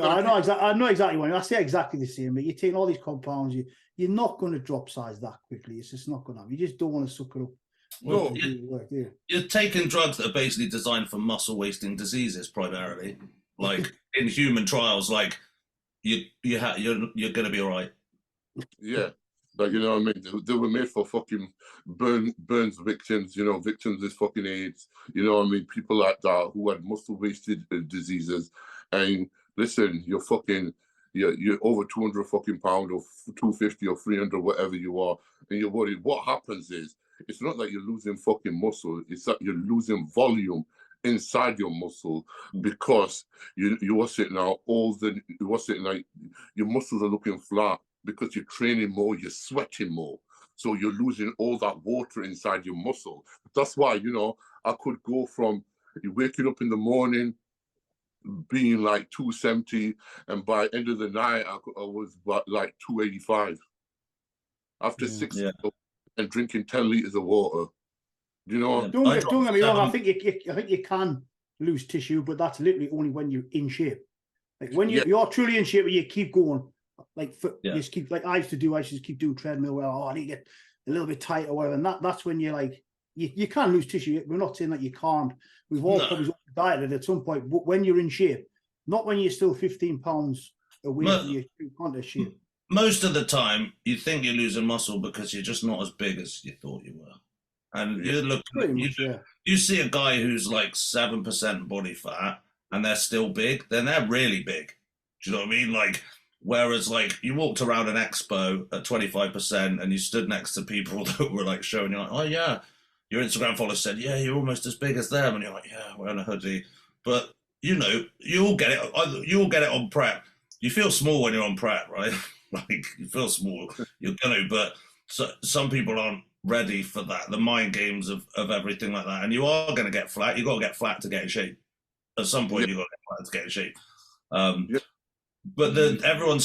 I know exactly what I say. Exactly the same. But you're taking all these compounds. You're not going to drop size that quickly. It's just not going to happen. You just don't want to suck it up. Well, you're taking drugs that are basically designed for muscle wasting diseases primarily. Like in human trials, like you're going to be all right. Yeah. Like, you know what I mean? They were made for fucking burns victims, you know, victims of fucking AIDS, you know what I mean? People like that who had muscle wasted diseases. And listen, you're over 200 fucking pound or 250 or 300, whatever you are, and your body. What happens is, it's not that you're losing fucking muscle, it's that you're losing volume inside your muscle because you are sitting out like your muscles are looking flat because you're training more, you're sweating more. So you're losing all that water inside your muscle. That's why, you know, I could go from waking up in the morning being like 270, and by end of the night, I was like 285. After 6 Yeah. and drinking 10 liters of water. You know, don't get me wrong. I think you can lose tissue, but that's literally only when you're in shape. Like when you're truly in shape, you keep going. Like you just keep, like I used to just keep doing treadmill. Well, I need to get a little bit tight or whatever. And that's when you're like, you can lose tissue. We're not saying that you can't. We've all probably dieted at some point, but when you're in shape, not when you're still 15 pounds away from your true contest shape. Most of the time, you think you're losing muscle because you're just not as big as you thought you were. And you see a guy who's like 7% body fat and they're still big, then they're really big. Do you know what I mean? Like, whereas like you walked around an expo at 25% and you stood next to people that were like showing you like, oh yeah, your Instagram followers said, yeah, you're almost as big as them. And you're like, yeah, wearing a hoodie. But you know, you all get it on prep. You feel small when you're on prep, right? Like you feel small, you're gonna, but some people aren't ready for that. The mind games of everything like that, and you are going to get flat. You got to get flat to get in shape. At some point, you got to get flat to get in shape. But everyone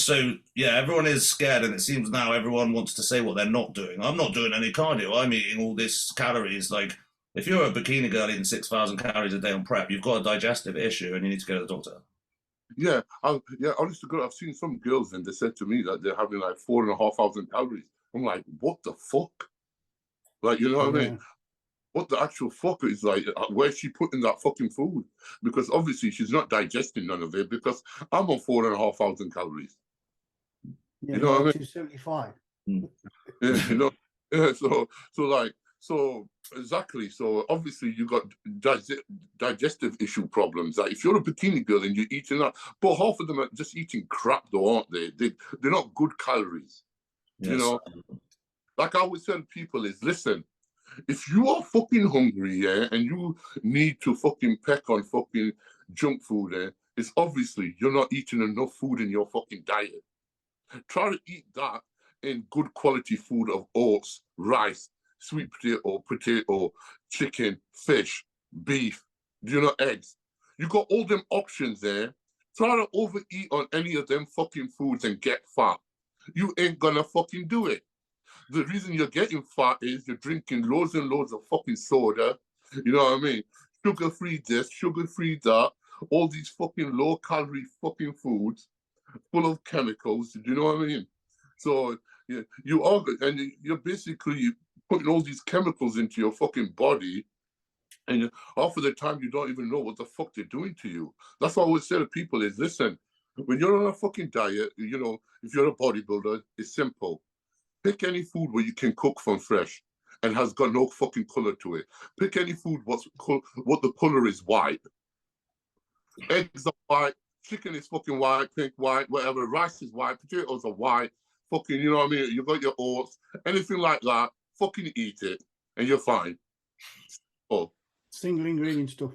is scared, and it seems now everyone wants to say what they're not doing. I'm not doing any cardio. I'm eating all this calories. Like if you're a bikini girl eating 6,000 calories a day on prep, you've got a digestive issue, and you need to go to the doctor. Yeah, honest to God, I've seen some girls and they said to me that they're having like 4,500 calories. I'm like, what the fuck? Like, you know what I mean? What the actual fuck is like, where's she putting that fucking food? Because obviously she's not digesting none of it because I'm on 4,500 calories. Yeah, you know what I mean? 275. Yeah, you know, so exactly. So obviously you got digestive issue problems. Like if you're a bikini girl and you're eating that, but half of them are just eating crap though, aren't they? They're not good calories. Yes. You know, like I always tell people is, listen, if you are fucking hungry, yeah, and you need to fucking peck on fucking junk food, it's obviously you're not eating enough food in your fucking diet. Try to eat that in good quality food of oats, rice, sweet potato, chicken, fish, beef, eggs. You got all them options there. Try to overeat on any of them fucking foods and get fat. You ain't gonna fucking do it. The reason you're getting fat is you're drinking loads and loads of fucking soda. You know what I mean? Sugar-free this, sugar-free that. All these fucking low-calorie fucking foods full of chemicals. Do you know what I mean? So you're basically putting all these chemicals into your fucking body, and half of the time you don't even know what the fuck they're doing to you. That's what I always say to people is, listen, when you're on a fucking diet, if you're a bodybuilder, it's simple. Pick any food where you can cook from fresh and has got no fucking color to it. Pick any food what the color is white. Eggs are white, chicken is fucking white, pink, white, whatever. Rice is white, potatoes are white. Fucking, you know what I mean? You got your oats, anything like that. Fucking eat it, and you're fine. Oh, single ingredient stuff.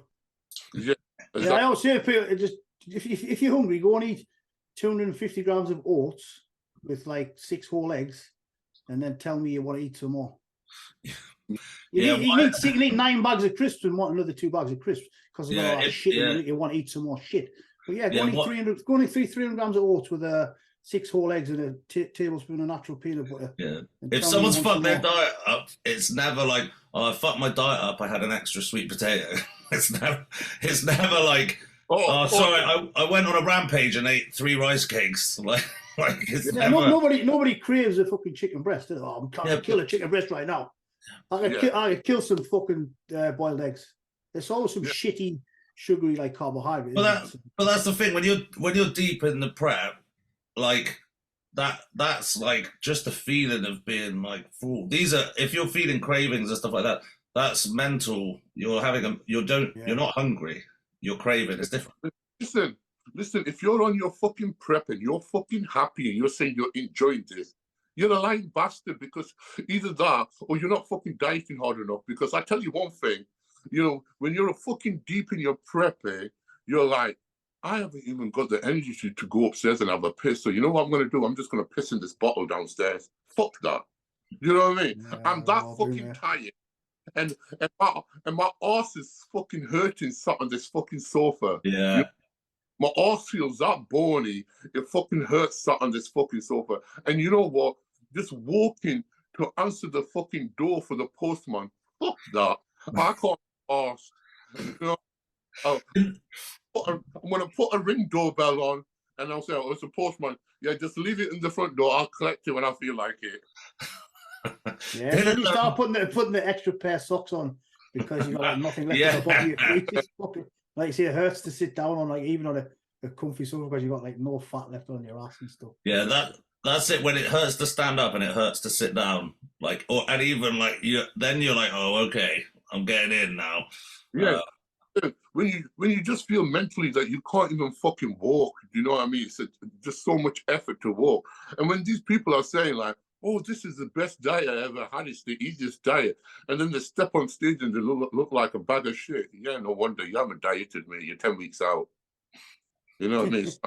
Yeah, exactly. Yeah. I always say to people, just if you're hungry, go and eat 250 grams of oats with like 6 whole eggs, and then tell me you want to eat some more. You can eat 9 bags of crisps and want another 2 bags of crisps because of all that shit. You want to eat some more shit. But go and eat 300 grams of oats with 6 whole eggs and a tablespoon of natural peanut butter. Yeah. If someone's fucked their diet up, it's never like, oh, I fucked my diet up, I had an extra sweet potato. It's never like, sorry, I went on a rampage and ate 3 rice cakes. Like it's never... Nobody craves a fucking chicken breast. I'm trying to kill a chicken breast right now. I could kill some fucking boiled eggs. There's always some shitty, sugary like carbohydrate. But that's the thing, when you're deep in the prep, like that's like just the feeling of being like full. These are, if you're feeling cravings and stuff like that, that's mental. You're having you're not hungry. You're craving. It's different. Listen, if you're on your fucking prep and you're fucking happy and you're saying you're enjoying this, you're a lying bastard, because either that or you're not fucking dieting hard enough. Because I tell you one thing, you know, when you're fucking deep in your prep, you're like, I haven't even got the energy to go upstairs and have a piss. So you know what I'm going to do? I'm just going to piss in this bottle downstairs. Fuck that. You know what I mean? Yeah, I'm that fucking tired. And my arse is fucking hurting sat on this fucking sofa. Yeah. You know, my arse feels that bony. It fucking hurts sat on this fucking sofa. And you know what? Just walking to answer the fucking door for the postman. Fuck that. I can't arse. You know, I'm gonna put a Ring doorbell on, and I'll say, "Oh, it's a postman." Yeah, just leave it in the front door. I'll collect it when I feel like it. Yeah, you start putting the extra pair of socks on because you got like nothing left at the bottom of your feet. Just fucking, like you say, it hurts to sit down on, like even on a comfy sofa because you got like no fat left on your ass and stuff. Yeah, that's it. When it hurts to stand up and it hurts to sit down, like, and even like then you're like, oh, okay, I'm getting in now. Yeah. When you just feel mentally that you can't even fucking walk, you know what I mean? It's just so much effort to walk. And when these people are saying like, oh, this is the best diet I ever had, it's the easiest diet, and then they step on stage and they look like a bag of shit. Yeah, no wonder you haven't dieted, mate. You're 10 weeks out. You know what I mean? It's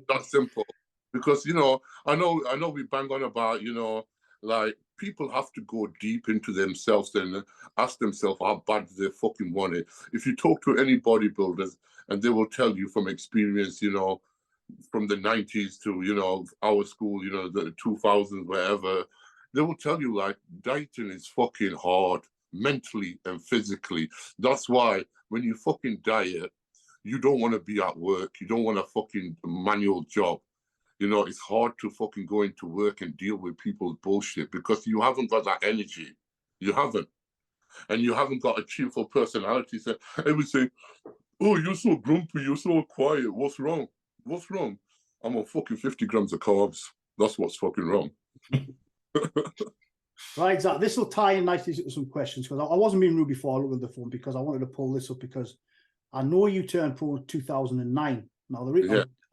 that simple. Because, you know, I know we bang on about, you know, like, people have to go deep into themselves and ask themselves how bad they fucking want it. If you talk to any bodybuilders, and they will tell you from experience, you know, from the 90s to, you know, our school, you know, the 2000s, wherever, they will tell you, like, dieting is fucking hard, mentally and physically. That's why when you fucking diet, you don't want to be at work. You don't want a fucking manual job. You know, it's hard to fucking go into work and deal with people's bullshit because you haven't got that energy. You haven't. And you haven't got a cheerful personality. So I would say, oh, you're so grumpy, you're so quiet. What's wrong? What's wrong? I'm on fucking 50 grams of carbs. That's what's fucking wrong. Right, Zach, this will tie in nicely to some questions because I wasn't being rude before I looked at the phone because I wanted to pull this up because I know you turned pro in 2009. Now,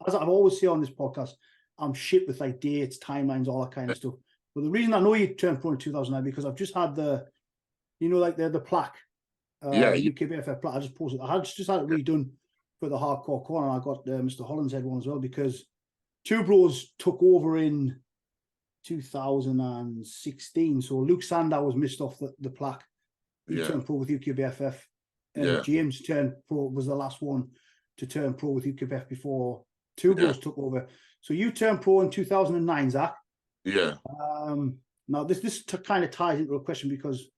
as I've always said on this podcast, I'm shit with like dates, timelines, all that kind of stuff. But the reason I know you turned pro in 2009 because I've just had the, you know, like the plaque, UKBFF plaque. I just posted. I just had it redone for the hardcore corner. I got Mr. Holland's head one as well because Two Bros took over in 2016. So Luke Sandow was missed off the plaque. He turned pro with UKBFF. And James turned pro, was the last one to turn pro with UKBFF before Two Bros took over. So you turned pro in 2009, Zach. Yeah. Now this kind of ties into a question because,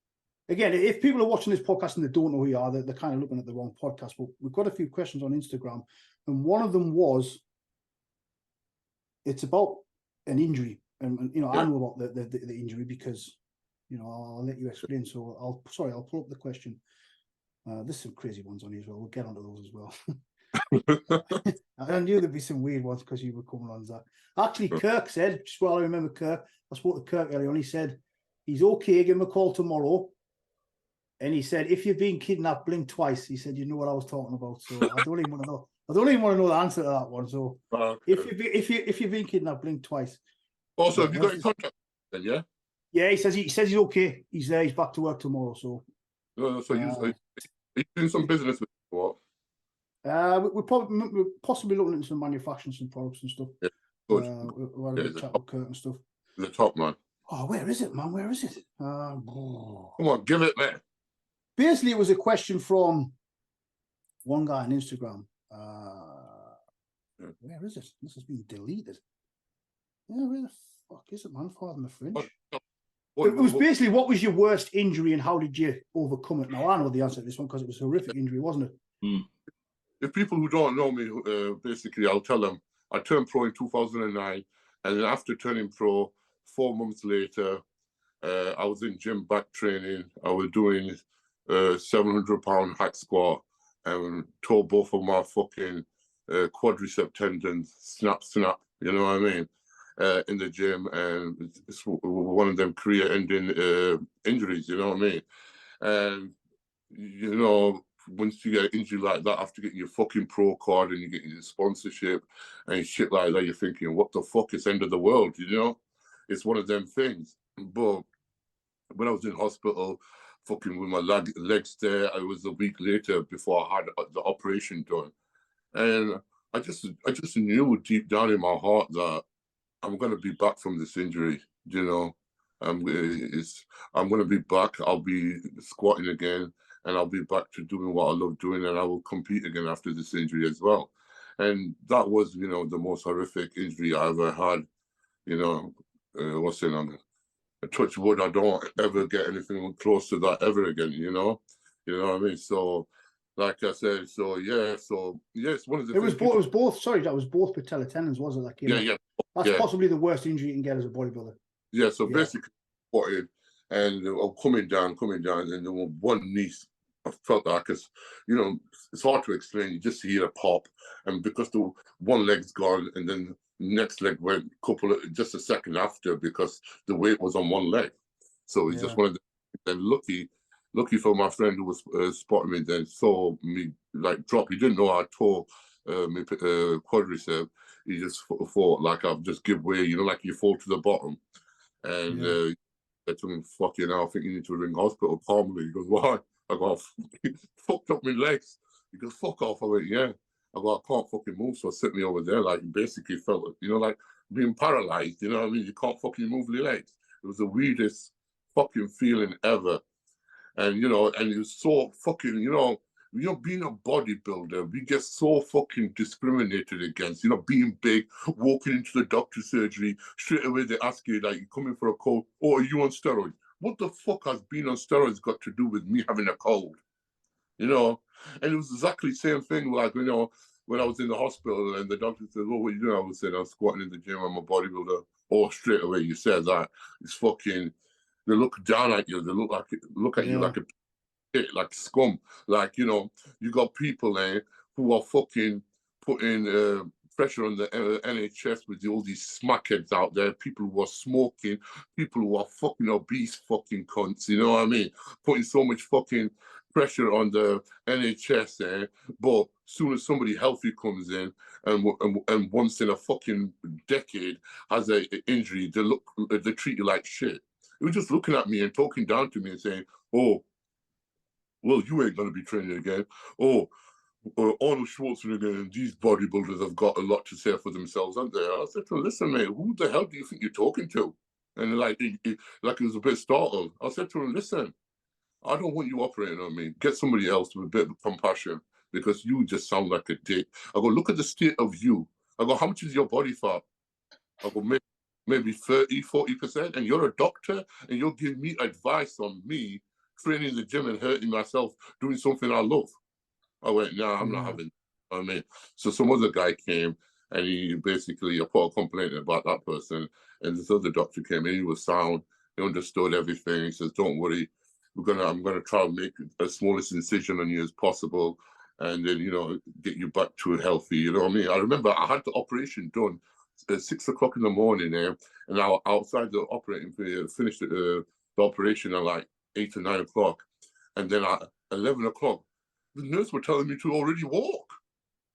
again, if people are watching this podcast and they don't know who you are, they're kind of looking at the wrong podcast. But we've got a few questions on Instagram, and one of them was, it's about an injury, and you know I know about the injury because, you know, I'll let you explain. So I'll pull up the question. There's some crazy ones on here as well. We'll get onto those as well. I knew there'd be some weird ones because you were coming on, Zach. Actually, Kirk said, just while I remember Kirk, I spoke to Kirk earlier on, he said he's okay, give him a call tomorrow. And he said, if you've been kidnapped, blink twice. He said, you know what I was talking about. So I don't even want to know. I don't even want to know the answer to that one. So if you've been kidnapped, blink twice. Also, have you got in contact then, yeah? Yeah, he says he's okay. He's back to work tomorrow. So so you're doing some business with what? We're possibly looking into some manufacturing, some products and stuff. Yeah, we'll have a chat with Kurt and stuff. The top man. Oh, where is it, man? Where is it? Come on, give it, man. Basically, it was a question from one guy on Instagram. Where is it? This has been deleted. Yeah, where the fuck is it, man? Pardon the French. It was basically, what was your worst injury and how did you overcome it? Now, I know the answer to this one because it was a horrific injury, wasn't it? If people who don't know me, basically, I'll tell them I turned pro in 2009. And then after turning pro, 4 months later, I was in gym back training. I was doing 700-pound hack squat and tore both of my fucking quadricep tendons, snap, you know what I mean? in the gym, and it's one of them career-ending injuries. You know what I mean? And you know, once you get an injury like that, after getting your fucking pro card and you get your sponsorship and shit like that, you're thinking, what the fuck is end of the world? You know, it's one of them things. But when I was in hospital, fucking with my legs there, I was a week later before I had the operation done, and I just knew deep down in my heart that I'm gonna be back from this injury. You know, I'm gonna be back. I'll be squatting again, and I'll be back to doing what I love doing, and I will compete again after this injury as well. And that was, you know, the most horrific injury I ever had. You know, what's it on? Touch wood, I don't ever get anything close to that ever again. You know what I mean. So, like I said, it's one of the. It was both. Sorry, that was both patella tendons, was it? That's possibly the worst injury you can get as a bodybuilder. Yeah. So basically, and I'm coming down, and then one knee, I felt like it's hard to explain. You just hear a pop, and because the one leg's gone, and then next leg went just a second after because the weight was on one leg. So it's just one of the, and lucky for my friend who was spotting me, then saw me like drop. He didn't know I tore my quadricep. He just thought like I've just give way, like you fall to the bottom. And I told him, fucking hell, I think you need to ring hospital calmly. He goes, why? I go, fucked up my legs. He goes, fuck off. I went, yeah. I go, I can't fucking move. So sit me over there, like basically felt, like being paralyzed, you know what I mean? You can't fucking move your legs. It was the weirdest fucking feeling ever. And, and it was so fucking, being a bodybuilder, we get so fucking discriminated against, being big, walking into the doctor's surgery, straight away they ask you, like, you coming for a cold, or are you on steroids? What the fuck has being on steroids got to do with me having a cold? And it was exactly the same thing, like, when I was in the hospital and the doctor said, oh, what are you doing? I was saying, I'm squatting in the gym, I'm a bodybuilder. Oh, straight away you said that. It's fucking, they look down at you, they look at you like scum. Like, you got people there who are fucking putting pressure on the NHS with all these smackheads out there, people who are smoking, people who are fucking obese fucking cunts, you know what I mean? Putting so much fucking pressure on the NHS there, but soon as somebody healthy comes in and once in a fucking decade has an injury, they treat you like shit. He was just looking at me and talking down to me and saying, oh, well, you ain't going to be training again. Oh, Arnold Schwarzenegger and these bodybuilders have got a lot to say for themselves, aren't they? I said to him, listen, mate, who the hell do you think you're talking to? And like he was a bit startled. I said to him, listen, I don't want you operating on me. Get somebody else with a bit of compassion because you just sound like a dick. I go, look at the state of you. I go, how much is your body fat? I go, maybe 30, 40%. And you're a doctor and you're giving me advice on me training in the gym and hurting myself doing something I love. I went, no, I'm not having it. I mean, so some other guy came and he basically, I put a complaint about that person. And this other doctor came in, he was sound, he understood everything. He says, don't worry, I'm gonna try to make the smallest incision on you as possible and then, get you back to healthy, you know what I mean? I remember I had the operation done at 6 o'clock in the morning and I was outside the operating theatre, finished the operation at like 8 or 9 o'clock. And then at 11 o'clock, the nurse were telling me to already walk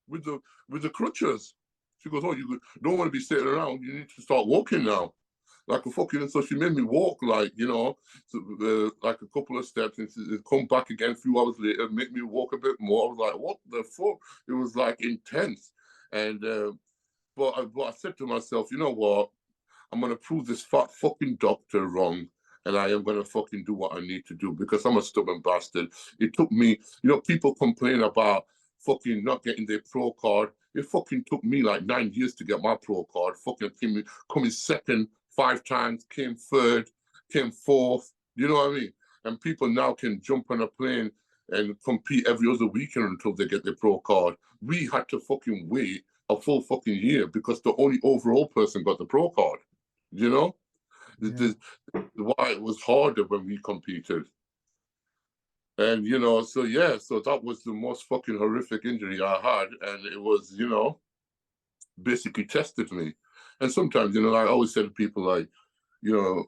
with the crutches. She goes, oh, you don't want to be sitting around. You need to start walking now. Like a fucking, so she made me walk like, like a couple of steps and come back again a few hours later, make me walk a bit more. I was like, what the fuck? It was like intense. And, but I said to myself, you know what? I'm going to prove this fat fucking doctor wrong. And I am going to fucking do what I need to do because I'm a stubborn bastard. It took me, people complain about fucking not getting their pro card. It fucking took me like 9 years to get my pro card. Fucking coming second 5 times, came third, came fourth. You know what I mean? And people now can jump on a plane and compete every other weekend until they get their pro card. We had to fucking wait a full fucking year because the only overall person got the pro card. You know? Yeah. Why it was harder when we competed. And, so that was the most fucking horrific injury I had. And it was, basically tested me. And sometimes, you know, I always say to people, like, you know,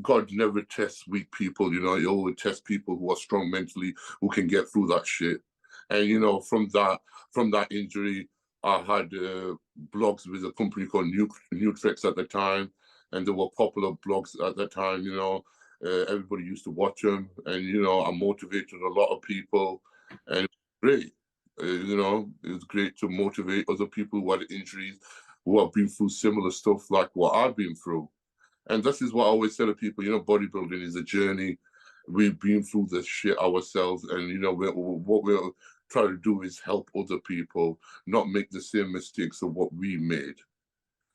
God never tests weak people. You know, He always tests people who are strong mentally, who can get through that shit. And you know, from that injury, I had blogs with a company called Nutrex at the time, and they were popular blogs at the time. You know, everybody used to watch them, and you know, I motivated a lot of people, and it was great. You know, it was great to motivate other people who had injuries, who have been through similar stuff like what I've been through. And this is what I always tell people, you know, bodybuilding is a journey. We've been through this shit ourselves. And, you know, what we're trying to do is help other people not make the same mistakes of what we made.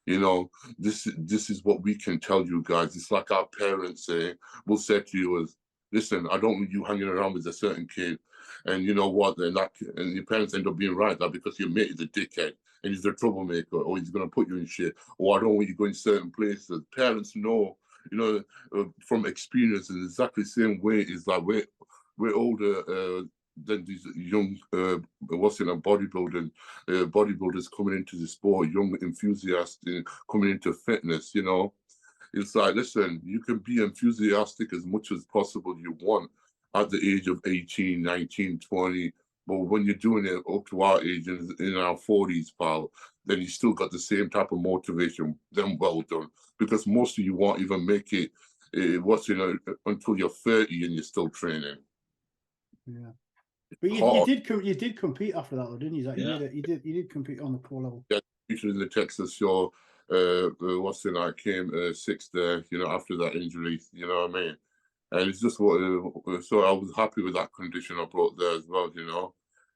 You know, this is what we can tell you guys. It's like our parents will say to you is, listen, I don't want you hanging around with a certain kid. And you know what? And your parents end up being right, that because your mate is a dickhead and he's a troublemaker, or he's going to put you in shit, or I don't want you going certain places. Parents know, you know, from experience, in exactly the same way. Is like we're older than these young bodybuilders coming into the sport, young enthusiasts coming into fitness. You know, it's like, listen, you can be enthusiastic as much as possible you want at the age of 18, 19, 20. But when you're doing it up to our age, in our 40s, pal, then you still got the same type of motivation. Then well done. Because most of you won't even make it until you're 30 and you're still training. Yeah. But you did compete after that, though, didn't you? Like, Yeah. You did compete on the pro level. Yeah, featured in the Texas show. I came sixth there, you know, after that injury, you know what I mean? And it's just so I was happy with that condition I brought there as well, you know.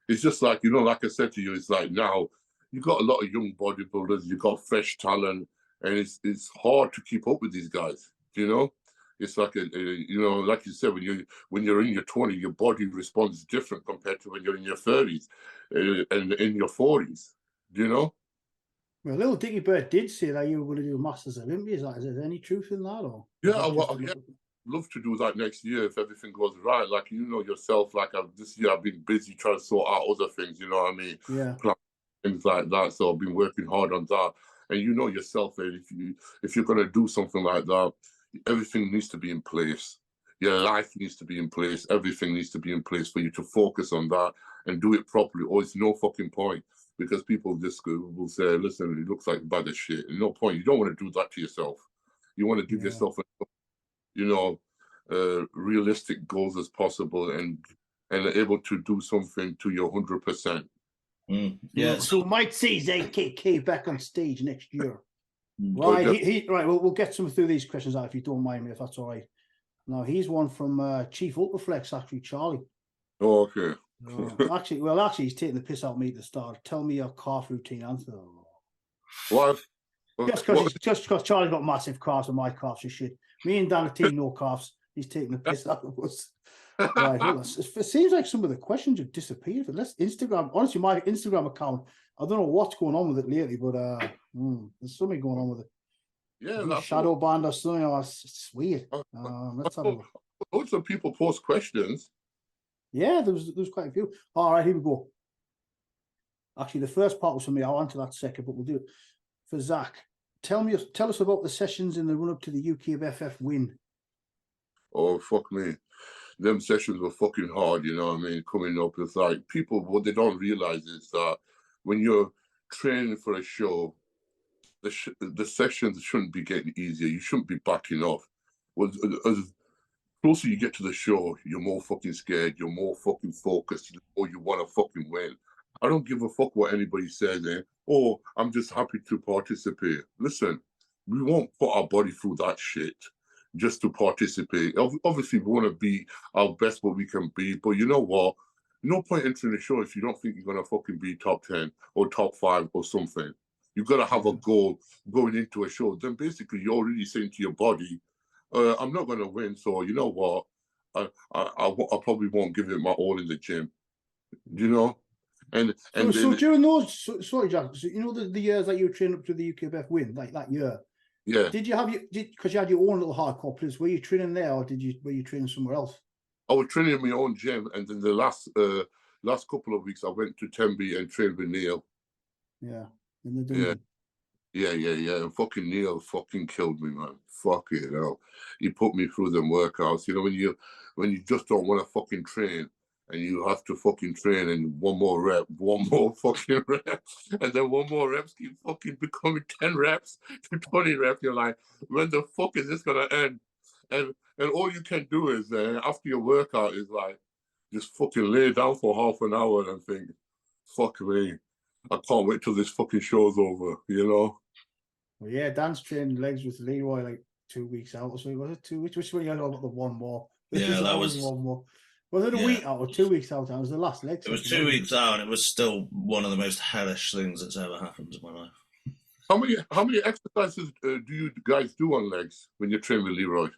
It's just like, you know, like I said to you, it's like now you got a lot of young bodybuilders, you got fresh talent, and it's hard to keep up with these guys, you know. It's like you know, like you said, when you're in your 20s, your body responds different compared to when you're in your 30s and in your 40s, you know. Well, Little Dicky Bird did say that you were going to do Masters Olympia. Is there any truth in that, or? Yeah, love to do that next year if everything goes right. Like, you know yourself, like this year I've been busy trying to sort out other things, you know what I mean? Yeah. Things like that. So I've been working hard on that. And you know yourself that if you're gonna do something like that, everything needs to be in place. Your life needs to be in place. Everything needs to be in place for you to focus on that and do it properly, or it's no fucking point. Because people just will say, listen, it looks like bad as shit. No point. You don't want to do that to yourself. You want to give yourself you know, realistic goals as possible and able to do something to your 100%. Yeah. So we might see ZKK back on stage next year. Right. Right. We'll get some through these questions out if you don't mind me, if that's all right. Now he's one from Chief Ultraflex, actually, Charlie. Oh, okay. Actually, he's taking the piss out of me at the start. Tell me your calf routine, Anth. What? Just because Charlie's got massive calves and my calves are shit. Me and Dan are team no calves. He's taking the piss out of us. Right, hold on. It seems like some of the questions have disappeared. Let's Instagram. Honestly, my Instagram account, I don't know what's going on with it lately, but there's something going on with it. Yeah, shadow band or something. It's weird. Let's have a look. Lots of people post questions. Yeah, there was quite a few. All right, here we go. Actually, the first part was for me. I'll answer that second, but we'll do it for Zach. Tell us about the sessions in the run up to the UKBFF win. Oh, fuck me. Them sessions were fucking hard, you know what I mean? Coming up, it's like people, what they don't realize is that when you're training for a show, the sessions shouldn't be getting easier. You shouldn't be backing off. Well, as closer you get to the show, you're more fucking scared. You're more fucking focused, or you want to fucking win. I don't give a fuck what anybody says. Oh, I'm just happy to participate. Listen, we won't put our body through that shit just to participate. Obviously, we want to be our best what we can be, but you know what? No point entering the show if you don't think you're gonna fucking be top 10 or top 5 or something. You've got to have a goal going into a show. Then basically, you're already saying to your body, I'm not going to win, so you know what? I probably won't give it my all in the gym, you know. So during those, sorry, Jack. So you know the years that you were training up to the UKBF win, like that year. Yeah. Did you have because you had your own little hardcore place? Were you training there, or were you training somewhere else? I was training in my own gym, and then the last couple of weeks I went to Tembe and trained with Neil. Yeah, in the dungeon. Yeah. And fucking Neil fucking killed me, man. Fuck it, he put me through them workouts. You know, when you just don't want to fucking train, and you have to fucking train, and one more fucking rep, and then one more reps keep fucking becoming 10 reps to 20 reps. You're like, when the fuck is this gonna end? And all you can do is after your workout is like just fucking lay down for half an hour and think, fuck me, I can't wait till this fucking show's over, you know? Well, yeah, Dan's training legs with Leroy like 2 weeks out or so. Was it 2 weeks? Which one you had got the one more? Yeah, that was one more. Was it a week out or 2 weeks out? It was the last leg. It was 2 weeks out, and it was still one of the most hellish things that's ever happened in my life. How many exercises do you guys do on legs when you train with Leroy?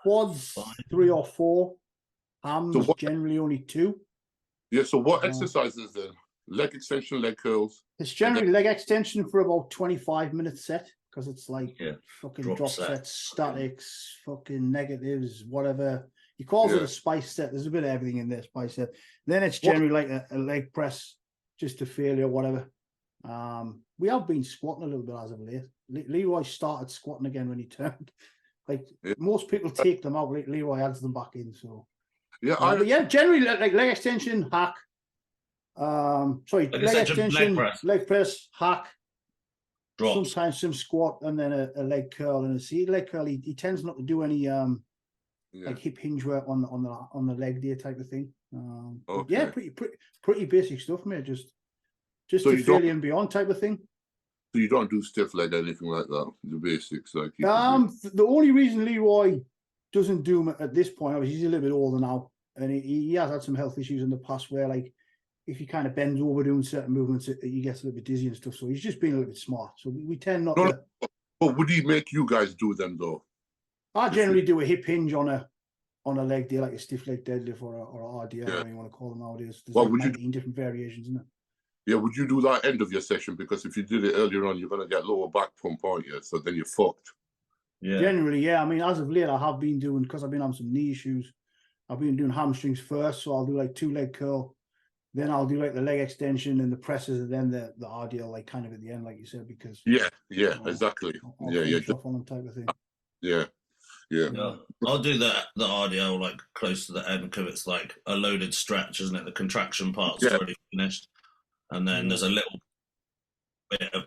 Quads, 3 or 4. Hams, generally only 2. Yeah, so what exercises then? Leg extension, leg curls? It's generally leg extension for about 25 minutes set, because it's like fucking drop sets, statics, fucking negatives, whatever. He calls it a spice set. There's a bit of everything in there, spice set. Then it's generally like a leg press, just to failure, whatever. We have been squatting a little bit as of late. Leroy started squatting again when he turned. Like most people take them out, Leroy adds them back in. So but yeah, generally like leg extension, hack. Leg extension, leg press, hack. Drops. Sometimes some squat and then a leg curl and a seat leg curl. He tends not to do any like hip hinge work on the leg day type of thing. Yeah, pretty basic stuff, mate. Just so to failure and beyond type of thing. So you don't do stiff leg or anything like that. The basics, like the only reason Leroy doesn't do them at this point, obviously he's a little bit older now, and he has had some health issues in the past where like if he kind of bends over doing certain movements, he gets a little bit dizzy and stuff. So he's just being a little bit smart. So we tend not to. But would he make you guys do them though? I generally do a hip hinge on a leg day, like a stiff leg deadlift or a RDL, whatever you want to call them nowadays. There's like 19 different variations, isn't it? Yeah, would you do that end of your session? Because if you did it earlier on, you're going to get lower back pump, aren't you? So then you're fucked. Yeah. Generally, yeah. I mean, as of late, I have been doing, because I've been having some knee issues, I've been doing hamstrings first. So I'll do like 2 leg curl. Then I'll do like the leg extension and the presses, and then the RDL, like kind of at the end, like you said, because exactly. I'll finish off on them type of thing. Yeah. I'll do the RDL like close to the end because it's like a loaded stretch, isn't it? The contraction part's already finished, and then there's a little bit of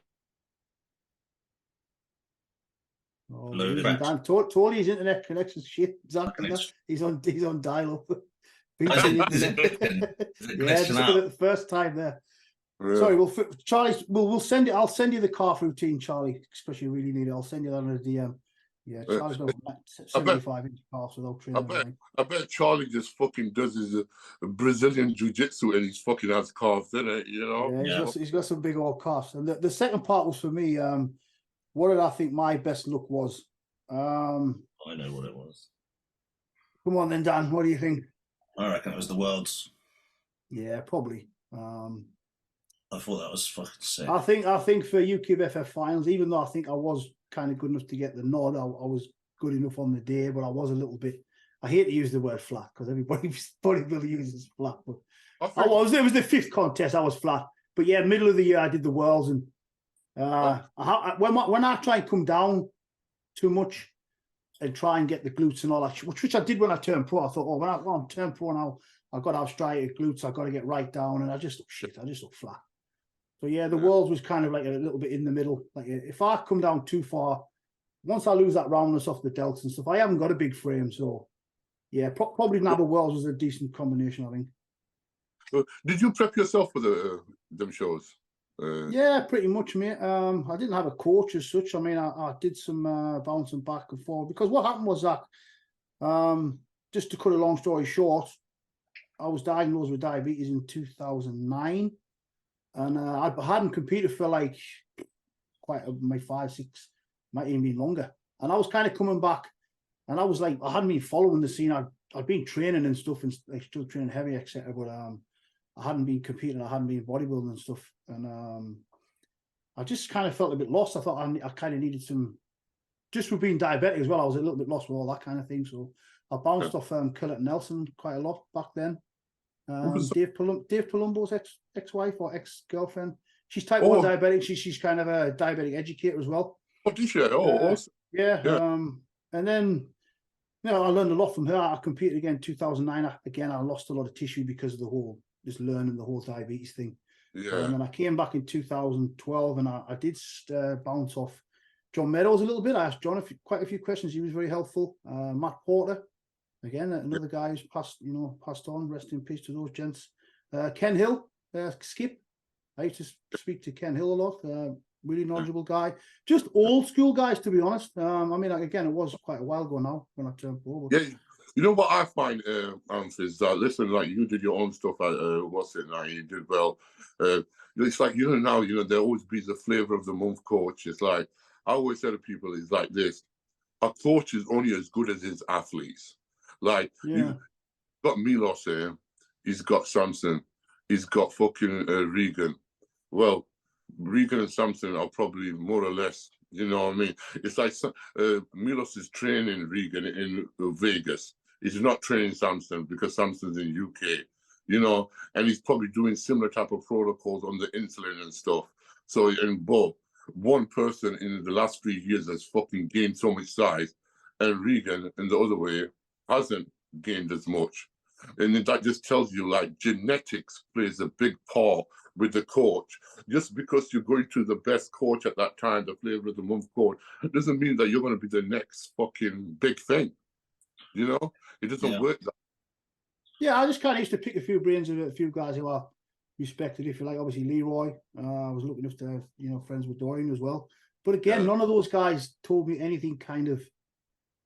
loaded. Dan, totally his internet connection shit. Exactly. He's on dial up. Just the first time there. Yeah. Sorry, Charlie, we'll send it. I'll send you the calf routine, Charlie. Especially if you really need it. I'll send you that on a DM. Yeah, Charlie's got 75-inch calves without training. I bet Charlie just fucking does his Brazilian jiu-jitsu and he's fucking has calves, isn't it? You know? Yeah, he's got some big old calves. And the second part was for me. What did I think my best look was? I know what it was. Come on then, Dan. What do you think? I reckon it was the Worlds. Yeah, probably. I thought that was fucking sick. I think for UKBFF finals, even though I think I was kind of good enough to get the nod, I was good enough on the day, but I was a little bit. I hate to use the word flat because bodybuilder uses flat, but it was the 5th contest. I was flat, but yeah, middle of the year I did the Worlds, and when I try and come down too much and try and get the glutes and all that, which I did when I turned pro. I thought, when I turn pro now, I've got to have striated glutes. I've got to get right down, and I just look flat. So yeah, the Worlds was kind of like a little bit in the middle. Like if I come down too far, once I lose that roundness off the delts and stuff, I haven't got a big frame. So yeah, probably now the Worlds was a decent combination, I think. Did you prep yourself for them shows? Yeah, pretty much, mate. I didn't have a coach as such. I mean, I did some bouncing back and forth because what happened was that, just to cut a long story short, I was diagnosed with diabetes in 2009. And I hadn't competed for like my 5, 6, might even be longer. And I was kind of coming back, and I was like, I hadn't been following the scene. I'd been training and stuff, and like still training heavy, etc. But I hadn't been competing. I hadn't been bodybuilding and stuff. And I just kind of felt a bit lost. I thought I kind of needed some. Just with being diabetic as well, I was a little bit lost with all that kind of thing. So I bounced off Killett Nelson quite a lot back then. Dave Palumbo's ex-wife or ex-girlfriend. She's type 1 diabetic. She's kind of a diabetic educator as well. Oh, did she? Oh, awesome. Yeah. And then, I learned a lot from her. I competed again in 2009. Again, I lost a lot of tissue because of the whole, just learning the whole diabetes thing. Yeah. And then I came back in 2012 and I did bounce off John Meadows a little bit. I asked John quite a few questions. He was very helpful. Matt Porter, again, another guy who's passed on. Rest in peace to those gents. Ken Hill, Skip. I used to speak to Ken Hill a lot. Really knowledgeable guy. Just old school guys, to be honest. I mean, again, it was quite a while ago now when I turned pro. Yeah, you know what I find, Anth, is that, listen, like, you did your own stuff at, you did well. It's like, now, there always be the flavor of the month coach. It's like, I always say to people, it's like this: a coach is only as good as his athletes. Like, you've got Milos here, he's got Samson, he's got fucking Regan. Well, Regan and Samson are probably more or less, you know what I mean? It's like Milos is training Regan in Vegas. He's not training Samson because Samson's in UK, and he's probably doing similar type of protocols on the insulin and stuff. So, but one person in the last 3 years has fucking gained so much size, and Regan, in the other way, hasn't gained as much. And that just tells you, like, genetics plays a big part with the coach. Just because you're going to the best coach at that time, the flavor of the month coach, it doesn't mean that you're going to be the next fucking big thing. It doesn't work that. Yeah, I just kind of used to pick a few brains of a few guys who are respected, if you like. Obviously, Leroy. I was lucky enough to have, friends with Dorian as well. But again, none of those guys told me anything kind of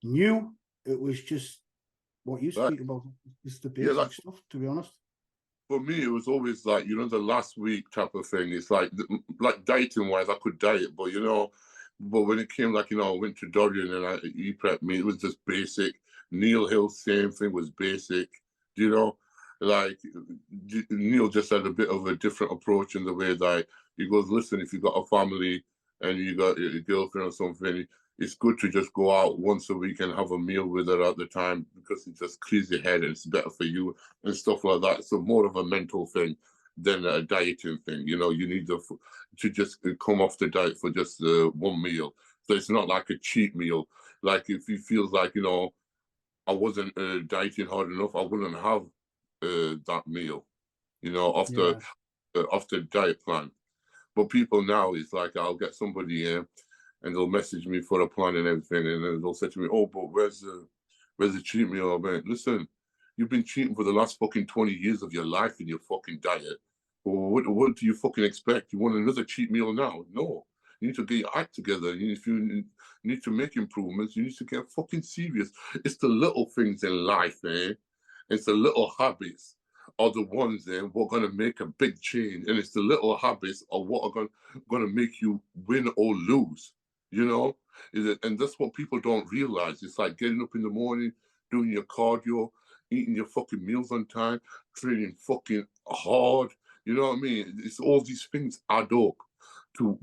new. It was just what you speak about. It's the basic stuff, to be honest. For me, it was always like, the last week type of thing. It's like dieting wise, I could diet, but but when it came, like, I went to Dorian and he prepped me, it was just basic. Neil Hill, same thing, was basic, like Neil just had a bit of a different approach in the way that he goes, listen, if you got a family and you got a girlfriend or something, it's good to just go out once a week and have a meal with her at the time, because it just clears your head and it's better for you and stuff like that. So more of a mental thing than a dieting thing. You need to just come off the diet for just one meal. So it's not like a cheat meal. Like, if he feels like, I wasn't dieting hard enough, I wouldn't have that meal, off the diet plan. But people now, it's like, I'll get somebody in and they'll message me for a plan and everything, and then they'll say to me, oh, but where's the cheat meal? I mean, listen, you've been cheating for the last fucking 20 years of your life in your fucking diet. Well, what do you fucking expect? You want another cheat meal now? No. You need to get your act together. If you need to make improvements, you need to get fucking serious. It's the little things in life, It's the little habits are the ones what are going to make a big change. And it's the little habits are what are going to make you win or lose, And that's what people don't realize. It's like getting up in the morning, doing your cardio, eating your fucking meals on time, training fucking hard. You know what I mean? It's all these things add up to,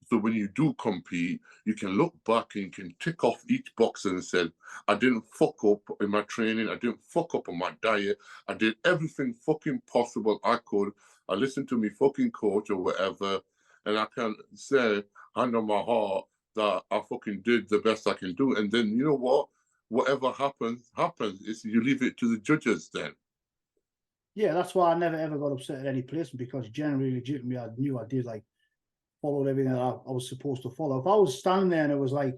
so when you do compete, you can look back and you can tick off each box and say, I didn't fuck up in my training. I didn't fuck up on my diet. I did everything fucking possible I could. I listened to me fucking coach or whatever. And I can say, hand on my heart, that I fucking did the best I can do. And then, you know what? Whatever happens. It's, you leave it to the judges then. Yeah, that's why I never ever got upset at any placement, because generally, legitimately, I knew I did, like, followed everything that I was supposed to follow. If I was standing there and it was like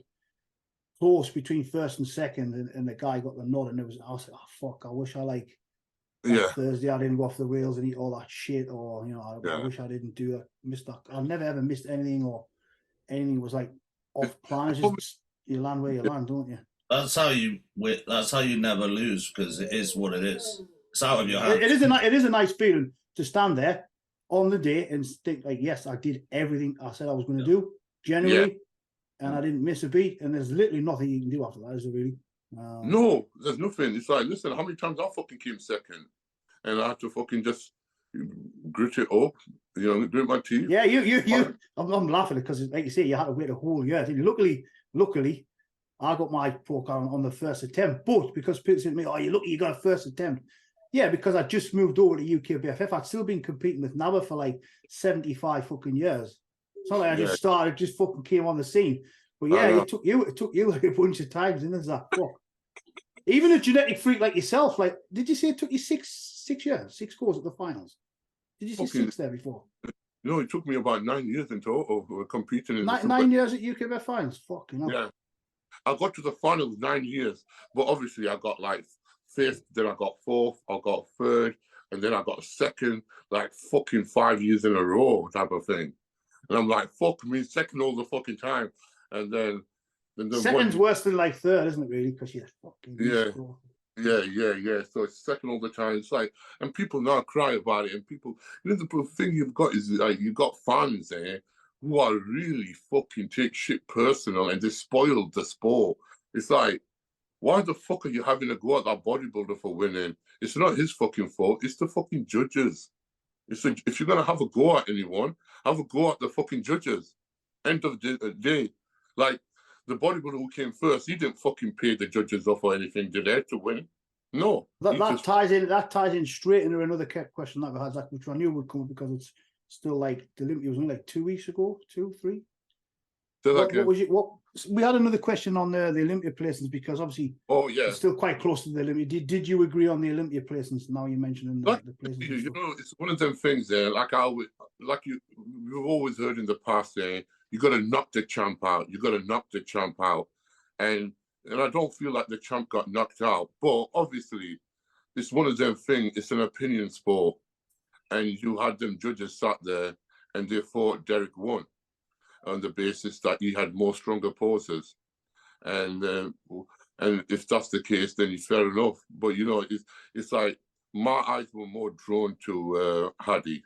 close between first and second, and the guy got the nod, and I was like, oh fuck, I wish I Thursday I didn't go off the rails and eat all that shit, or I wish I didn't do that. Missed that. I've never ever missed anything, or anything was like off plan. It's just you land where you land, don't you? That's how you never lose, because it is what it is. It's out of your hands. It is a nice feeling to stand there on the day and think, like, yes, I did everything I said I was going to do, generally, and I didn't miss a beat. And there's literally nothing you can do after that, is there really? No, there's nothing. It's like, listen, how many times I fucking came second, and I had to fucking just grit it up, grit my teeth. Yeah, I'm laughing because, like you say, you had to wait a whole year. Luckily, I got my pro card on the first attempt, but because people said to me, oh, you're lucky you got a first attempt. Yeah, because I just moved over to UKBFF. I'd still been competing with NABA for like 75 fucking years. It's not like I just started, just fucking came on the scene. But yeah, it took you like a bunch of times, didn't it, Zach? Fuck. Even a genetic freak like yourself, like, did you say it took you six years, 6 goes at the finals? Did you say 6 there before? No, it took me about 9 years in total of competing in 9 years at UKBFF finals. Fucking hell. Yeah. I got to the finals 9 years, but obviously I got like 5th, then I got 4th, I got 3rd, and then I got 2nd, like fucking 5 years in a row type of thing. And I'm like, fuck me, 2nd all the fucking time. And then 2nd's worse than like 3rd, isn't it, really? Because you're fucking yeah. So it's 2nd all the time. It's like, and people now cry about it, and people, you know, the thing you've got is like, you've got fans there who are really fucking take shit personal, and they spoiled the sport. It's like, why the fuck are you having a go at that bodybuilder for winning? It's not his fucking fault. It's the fucking judges. If you're going to have a go at anyone, have a go at the fucking judges. End of the day. Like, the bodybuilder who came first, he didn't fucking pay the judges off or anything, did they, to win? No. That ties in straight into another question that we had, Zach, which I knew would come because it's still like the Olympia was only like 2 weeks ago, 2, 3. We had another question on the Olympia placings, because obviously it's still quite close to the Olympia. Did you agree on the Olympia placings? Now you're mentioning the placings. You know, it's one of them things there. We've always heard in the past there, you got to knock the champ out. You got to knock the champ out, and I don't feel like the champ got knocked out. But obviously, it's one of them things. It's an opinion sport, and you had them judges sat there, and they thought Derek won on the basis that he had more stronger poses, and if that's the case, then it's fair enough. But you know, it's like my eyes were more drawn to Hadi.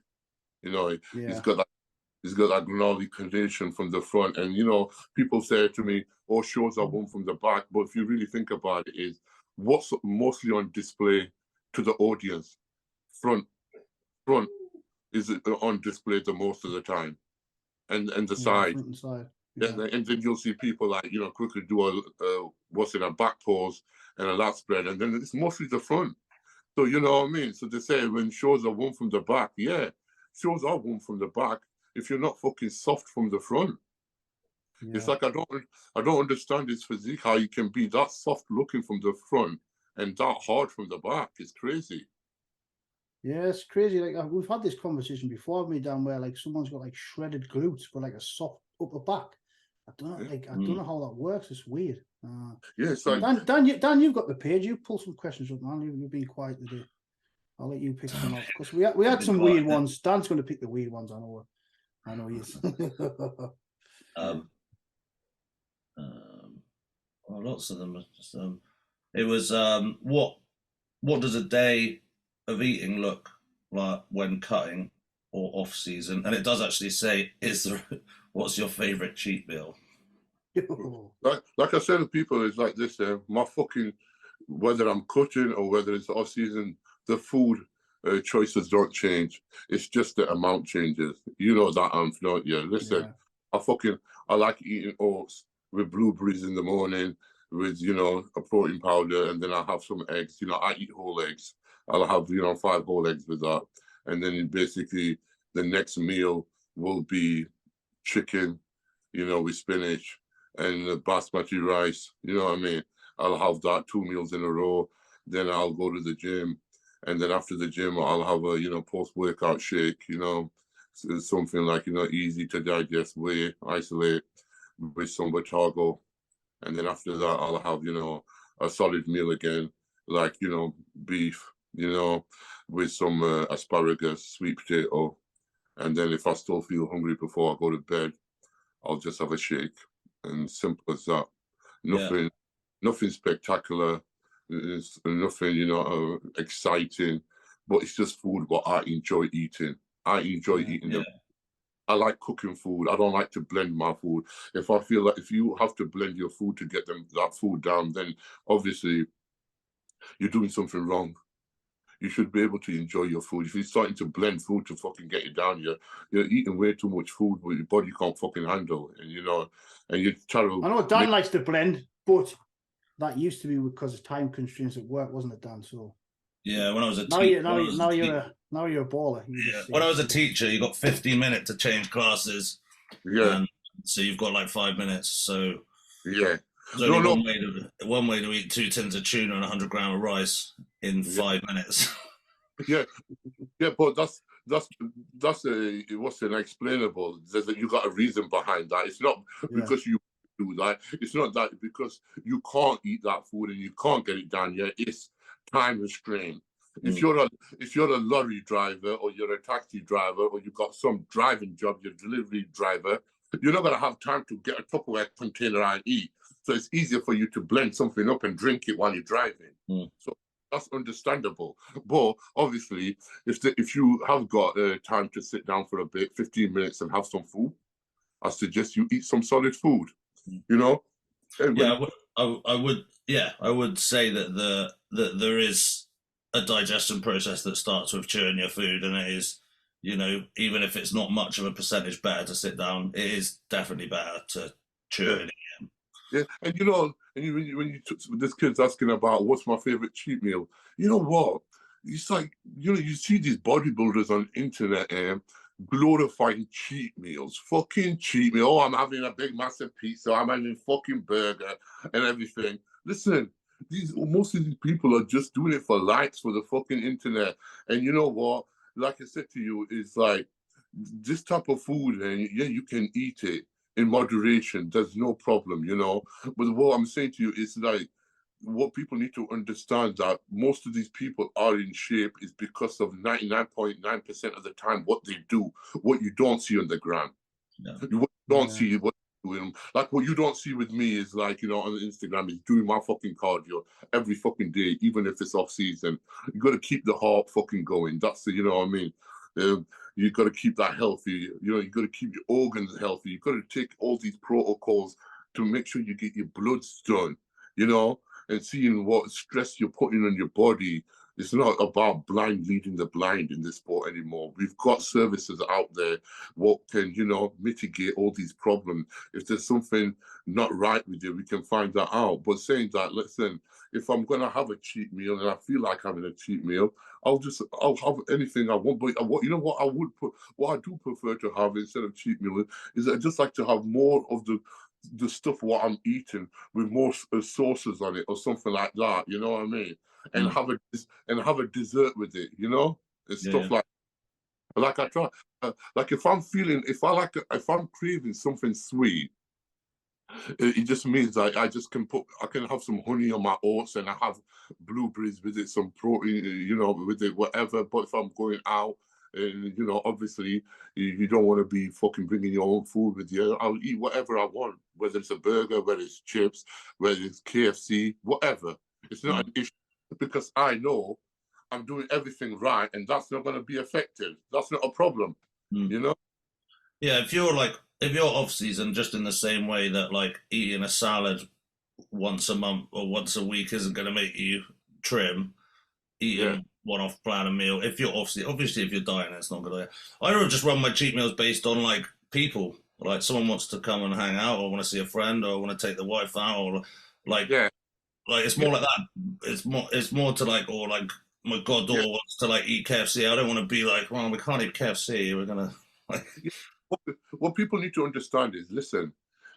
You know, he's got that gnarly condition from the front, and you know, people say to me, "Oh, shows are won from the back," but if you really think about it, is what's mostly on display to the audience. Front is on display the most of the time. And the side. And then you'll see people like, you know, quickly do a back pose and a lat spread, and then it's mostly the front. So you know what I mean? So they say when shows are won from the back, yeah, shows are won from the back if you're not fucking soft from the front. It's like I don't understand his physique, how you can be that soft looking from the front and that hard from the back. It's crazy. Yeah, it's crazy. Like, we've had this conversation before, me down where like someone's got like shredded glutes but like a soft upper back. I don't know, I don't know how that works. It's weird. It's like Dan, you've got the page. You pull some questions up, man. You've been quiet today. I'll let you pick some up because we had some weird ones. Dan's going to pick the weird ones. I know he is. Well, lots of them. Just, it was what does a day of eating look like when cutting or off season? And it does actually say, what's your favorite cheat meal? Like I said to people, it's like this, my fucking, whether I'm cutting or whether it's off season, the food choices don't change. It's just the amount changes. You know that, Anth, don't you? Listen, I like eating oats with blueberries in the morning with, you know, a protein powder, and then I have some eggs. You know, I eat whole eggs. I'll have, you know, 5 whole eggs with that. And then basically the next meal will be chicken, you know, with spinach and basmati rice. You know what I mean? I'll have that 2 meals in a row. Then I'll go to the gym. And then after the gym, I'll have a, you know, post-workout shake, you know, something like, you know, easy to digest, whey, isolate with some Botago. And then after that, I'll have, you know, a solid meal again, like, you know, beef, you know, with some asparagus, sweet potato. And then if I still feel hungry before I go to bed, I'll just have a shake. And simple as that. Nothing spectacular. It's nothing, you know, exciting. But it's just food what I enjoy eating. I enjoy eating them. I like cooking food. I don't like to blend my food. If I feel like if you have to blend your food to get that food down, then obviously you're doing something wrong. You should be able to enjoy your food. If you're starting to blend food to fucking get it down, you're eating way too much food where your body can't fucking handle. And you know, and you try to. I know Dan likes to blend, but that used to be because of time constraints at work, wasn't it, Dan? So Yeah, when I was a Now teacher, now you're a baller. when I was a teacher, you got 15 minutes to change classes, Yeah, and so you've got like 5 minutes. So yeah. there's No, only no. one way to eat 2 tins of tuna and 100 grams of rice in Yeah, 5 minutes. yeah, yeah. But that's a what's unexplainable. You got a reason behind that. It's not Yeah. because you do that. It's not that because you can't eat that food and you can't get it down yet. It's time restraint. If you're a lorry driver or you're a taxi driver or you've got some driving job, you're a delivery driver, you're not gonna have time to get a Tupperware container and eat. So it's easier for you to blend something up and drink it while you're driving. So that's understandable. But obviously, if you have got time to sit down for a bit, 15 minutes and have some food, I suggest you eat some solid food. You know. And Yeah, I would say that there is a digestion process that starts with chewing your food, and it is, even if it's not much of a percentage better to sit down, it is definitely better to chew yeah. it again. Yeah, and when you took this kid's asking about what's my favorite cheat meal, you know what? It's like you see these bodybuilders on the internet glorifying cheat meals, fucking cheat meal. Oh, I'm having a big massive pizza. I'm having a fucking burger and everything. Listen, most of these people are just doing it for likes for the fucking internet. And you know what? Like I said to you, it's like this type of food, and yeah, you can eat it in moderation. There's no problem, But what I'm saying to you is like, what people need to understand that most of these people are in shape is because of 99.9% of the time what they do, what you don't see on the ground. Yeah. What you don't see what doing. Like what you don't see with me is like, on Instagram is doing my fucking cardio every fucking day, even if it's off season. You got to keep the heart fucking going. That's the, you know what I mean? You got to keep that healthy. You got to keep your organs healthy. You got to take all these protocols to make sure you get your bloods done, and seeing what stress you're putting on your body. It's not about blind leading the blind in this sport anymore. We've got services out there what can, mitigate all these problems. If there's something not right with you, we can find that out. But saying that, listen, if I'm going to have a cheat meal and I feel like having a cheat meal, I'll have anything I want. But what I do prefer to have instead of cheat meal is I just like to have more of the stuff what I'm eating with more sauces on it or something like that. You know what I mean? And have a dessert with it. It's stuff like I try. Like if I'm craving something sweet, it just means I can have some honey on my oats and I have blueberries with it, some protein, with it, whatever. But if I'm going out, and obviously you don't want to be fucking bringing your own food with you. I'll eat whatever I want, whether it's a burger, whether it's chips, whether it's KFC, whatever. It's not an issue because I know I'm doing everything right, and that's not going to be affected. That's not a problem, Yeah, if you're off season, just in the same way that like eating a salad once a month or once a week isn't going to make you trim, eating one-off plan a meal. If you're off season, obviously if you're dieting, it's not good. I don't just run my cheat meals based on like people. Like someone wants to come and hang out, or want to see a friend, or want to take the wife out, or like it's more like that. It's more to like, or like my goddaughter wants to like eat KFC. I don't want to be like, well, we can't eat KFC. We're gonna like. What people need to understand is, listen,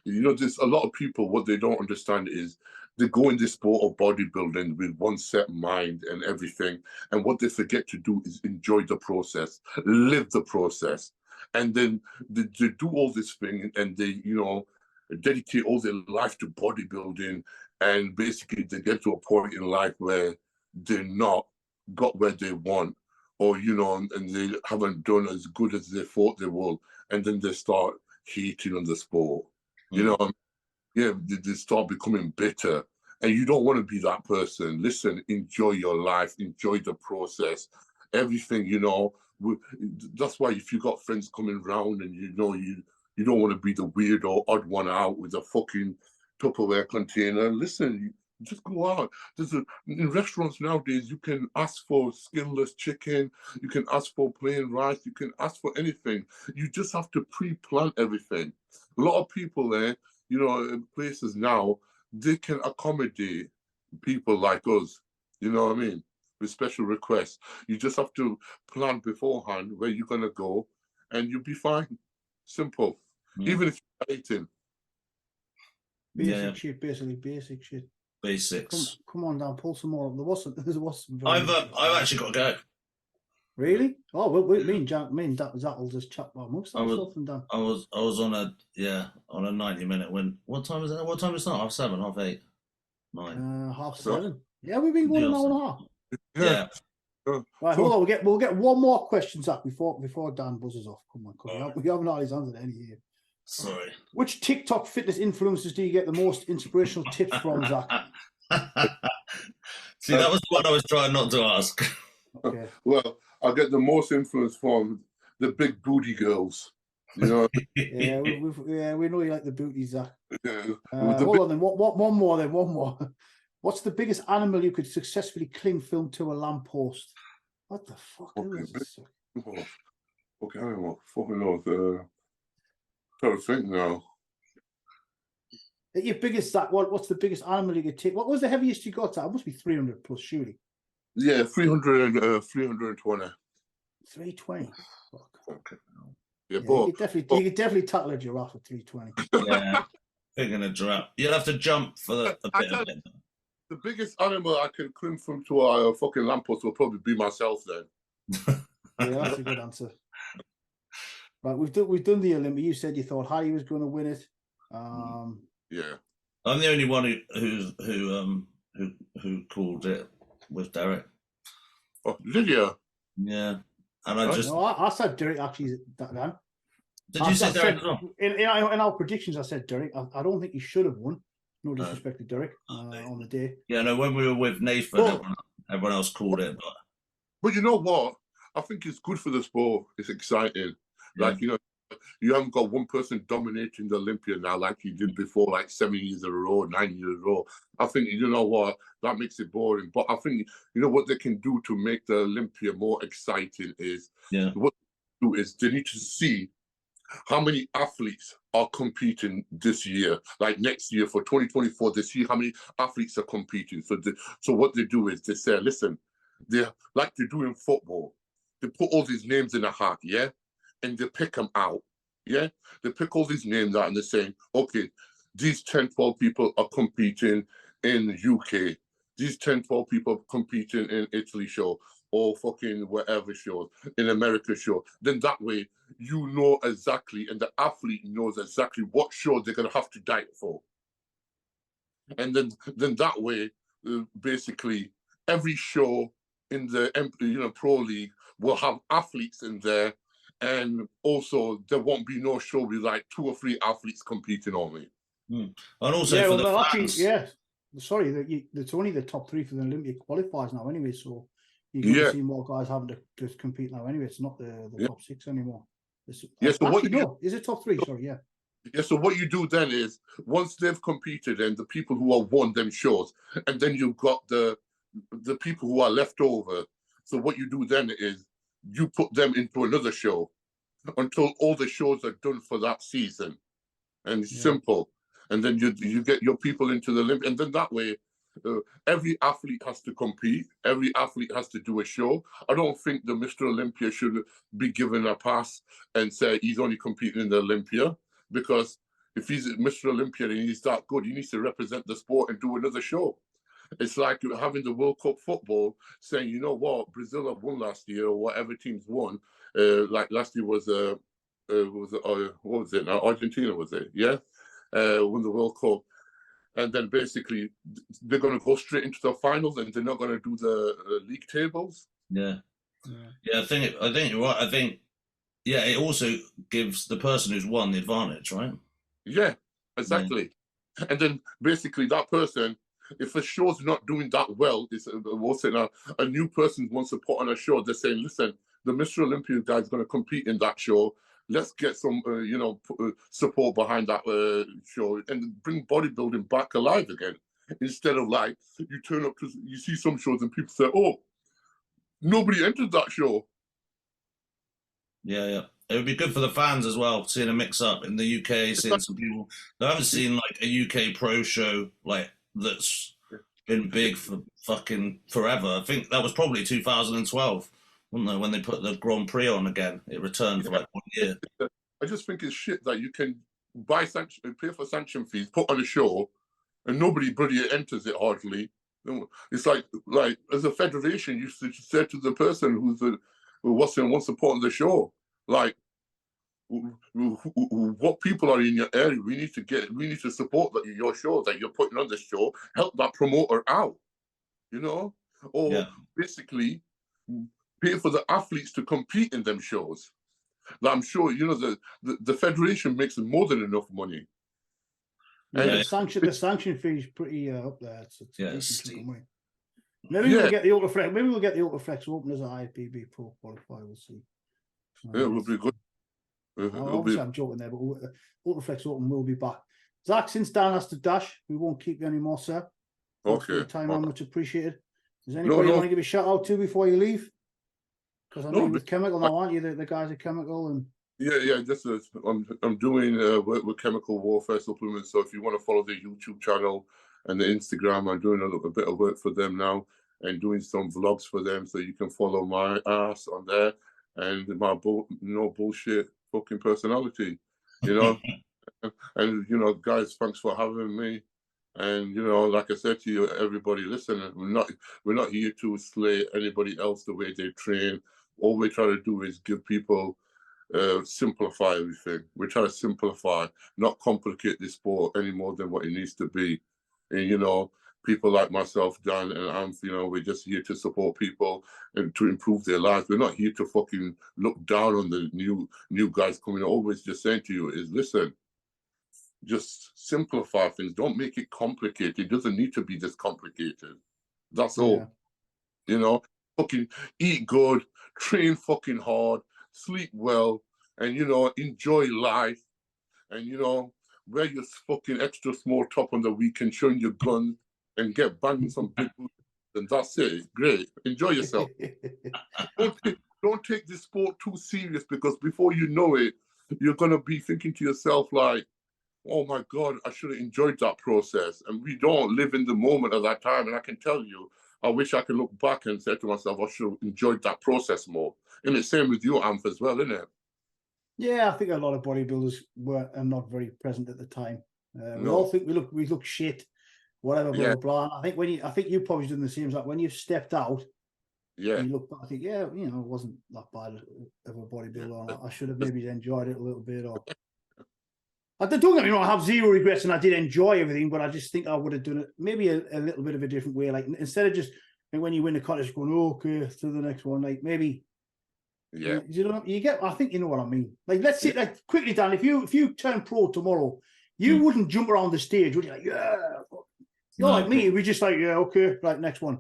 there's a lot of people, what they don't understand is they go in this sport of bodybuilding with one set mind and everything. And what they forget to do is enjoy the process, live the process. And then they do all this thing and they, dedicate all their life to bodybuilding. And basically they get to a point in life where they're not got where they want, or, and they haven't done as good as they thought they would. And then they start hating on the sport. They start becoming bitter. And you don't want to be that person. Listen, enjoy your life, enjoy the process, everything, that's why if you got friends coming around and you don't want to be the weird or odd one out with a fucking Tupperware container, listen, just go out. In restaurants nowadays, you can ask for skinless chicken, you can ask for plain rice, you can ask for anything. You just have to pre-plan everything. A lot of people there, in places now, they can accommodate people like us. You know what I mean? with special requests. You just have to plan beforehand where you're going to go and you'll be fine. Simple. Even if you're dating. Basic shit, basically basic shit. Basics. Come on down, pull some more. There was some. I've actually got to go. Really? Oh well, me and Zach will just chat about most of stuff and done. I was on a 90-minute win. What time is it? What time is it start? 7:30, 8:30, 9. 7:30. Yeah, we've been going an hour and a half. Yeah. Right, hold on. We'll get one more question, Zach, before Dan buzzes off. Come on. We haven't had his hands at any here. Sorry. Which TikTok fitness influencers do you get the most inspirational tips from, Zach? See, that was what I was trying not to ask. Okay. Well, I get the most influence from the big booty girls. You know. Yeah, we know you like the booty, Zach. Yeah. Hold on, then. One more. What's the biggest animal you could successfully cling film to a lamppost? What the fuck is this? Okay, I don't know. Fucking knows. Trying to think now. Your biggest, Zach, what's the biggest animal you could take? What was the heaviest you got? That must be 300 plus, surely. Yeah, 320. 320. Fuck. Okay. Yeah, you could definitely tackle a giraffe at 320. Yeah, thinking a giraffe. You'll have to jump for a bit of it. The biggest animal I can cling from to a fucking lamppost will probably be myself then. Yeah, that's a good answer. Right, we've done the Olympia. You said you thought Harry was going to win it. Yeah, I'm the only one who called it with Derek. Oh, Lydia. Yeah, and I said Derek actually. Dan. Did you say Derek as well? In our predictions, I said Derek. I don't think he should have won. No disrespect to Derek on the day. Yeah, no. When we were with Nathan, everyone else called it. But you know what? I think it's good for the sport. It's exciting. Yeah. Like, you know, you haven't got one person dominating the Olympia now like you did before, like 7 years in a row, 9 years in a row. I think, you know what, that makes it boring. But I think, you know, what they can do to make the Olympia more exciting is, what they do is they need to see how many athletes are competing this year. Like next year for 2024, they see how many athletes are competing. So what they do is they say, listen, they like they do in football. They put all these names in a hat, yeah? And they pick them out, yeah? They pick all these names out and they're saying, okay, these 10, 12 people are competing in the UK. These 10, 12 people are competing in Italy show or fucking whatever show, in America show. Then that way, you know exactly, and the athlete knows exactly what show they're going to have to diet for. And then that way, basically, every show in the Pro League will have athletes in there, and also there won't be no show with like 2 or 3 athletes competing only. And also for the fans. Sorry, it's only the top 3 for the Olympic qualifiers now anyway, so you're going to see more guys having to compete now anyway. It's not the top 6 anymore. So is it top 3? Sorry, yeah. Yeah, so what you do then is, once they've competed and the people who have won them shows, and then you've got the people who are left over. So what you do then is you put them into another show until all the shows are done for that season. And it's simple. And then you get your people into the Olympics. And then that way, every athlete has to compete. Every athlete has to do a show. I don't think the Mr. Olympia should be given a pass and say he's only competing in the Olympia. Because if he's Mr. Olympia and he's that good, he needs to represent the sport and do another show. It's like having the World Cup football, saying, you know what, Brazil have won last year, or whatever teams won. Like last year was what was it now? Argentina, was it? Yeah, won the World Cup, and then basically they're going to go straight into the finals, and they're not going to do the league tables. Yeah. I think you're right. I think it also gives the person who's won the advantage, right? Yeah, exactly. Yeah. And then basically that person, if a show's not doing that well, it's a new person wants to put on a show. They're saying, listen, the Mr. Olympia guy is going to compete in that show. Let's get some, support behind that show and bring bodybuilding back alive again. Instead of like, you turn up to, you see some shows and people say, oh, nobody entered that show. Yeah. It would be good for the fans as well, seeing a mix-up in the UK, seeing some people. I haven't seen like a UK pro show like that's been big for fucking forever. I think that was probably 2012, wasn't it, when they put the Grand Prix on again? It returned for like 1 year. I just think it's shit that you can buy sanction, pay for sanction fees, put on a show, and nobody bloody enters it hardly. It's like as a federation, you should say to the person who wants to put on the show, like, what people are in your area, we need to support your show that you're putting on the show, help that promoter out, you know, or basically pay for the athletes to compete in them shows. Like, I'm sure, you know, the federation makes more than enough money. Yeah, the sanction fee is pretty up there. It's decent money. Maybe we'll get the Ultraflex. Maybe we'll get the Ultraflex open as an IFBB Pro qualifier. We'll see. Yeah, it will be good. Obviously, I'm joking there, but Ultraflex Open will be back. Zach, since Dan has to dash, we won't keep you anymore, sir. Okay. Time on, much appreciated. Is anybody you want to give a shout out to before you leave? Because I know you're with Chemical now, aren't you? The guys at Chemical and. Yeah. I'm doing work with Chemical Warfare Supplements. So if you want to follow the YouTube channel and the Instagram, I'm doing a bit of work for them now and doing some vlogs for them. So you can follow my ass on there and my no bullshit fucking personality, you know. And you know, guys, thanks for having me. And you know, like I said to you, everybody, listen, we're not here to slay anybody else the way they train. All we try to do is give people. Simplify everything. We try to simplify, not complicate this sport any more than what it needs to be. And you know, people like myself, Dan and Anth, you know, we're just here to support people and to improve their lives. We're not here to fucking look down on the new guys coming. Always just saying to you is, listen, just simplify things. Don't make it complicated. It doesn't need to be this complicated. That's all. You know, fucking eat good, train fucking hard, sleep well, and you know, enjoy life, and you know, wear your fucking extra small top on the weekend, showing your gun, and get banging some big boots, and that's it. Great, enjoy yourself. Don't take this sport too serious, because before you know it, you're gonna be thinking to yourself like, oh my God, I should have enjoyed that process. And we don't live in the moment at that time. And I can tell you, I wish I could look back and say to myself, I should have enjoyed that process more. And it's same with you, Anth, as well, isn't it? Yeah, I think a lot of bodybuilders are not very present at the time. We all think we look shit, whatever, blah, blah, blah. I think you probably done the same. Like when you stepped out, you look back, I think, you know, it wasn't that bad of a bodybuilder. I should have maybe enjoyed it a little bit. Or don't get me wrong, I have zero regrets, and I did enjoy everything, but I just think I would have done it maybe a little bit of a different way. Like instead of just when you win the contest going, okay, to the next one, like maybe. Yeah, you know, I think you know what I mean. Like, let's say, like, quickly, Dan, if you turn pro tomorrow, you wouldn't jump around the stage, would you? Like, you're like me. We just like, okay, right, next one.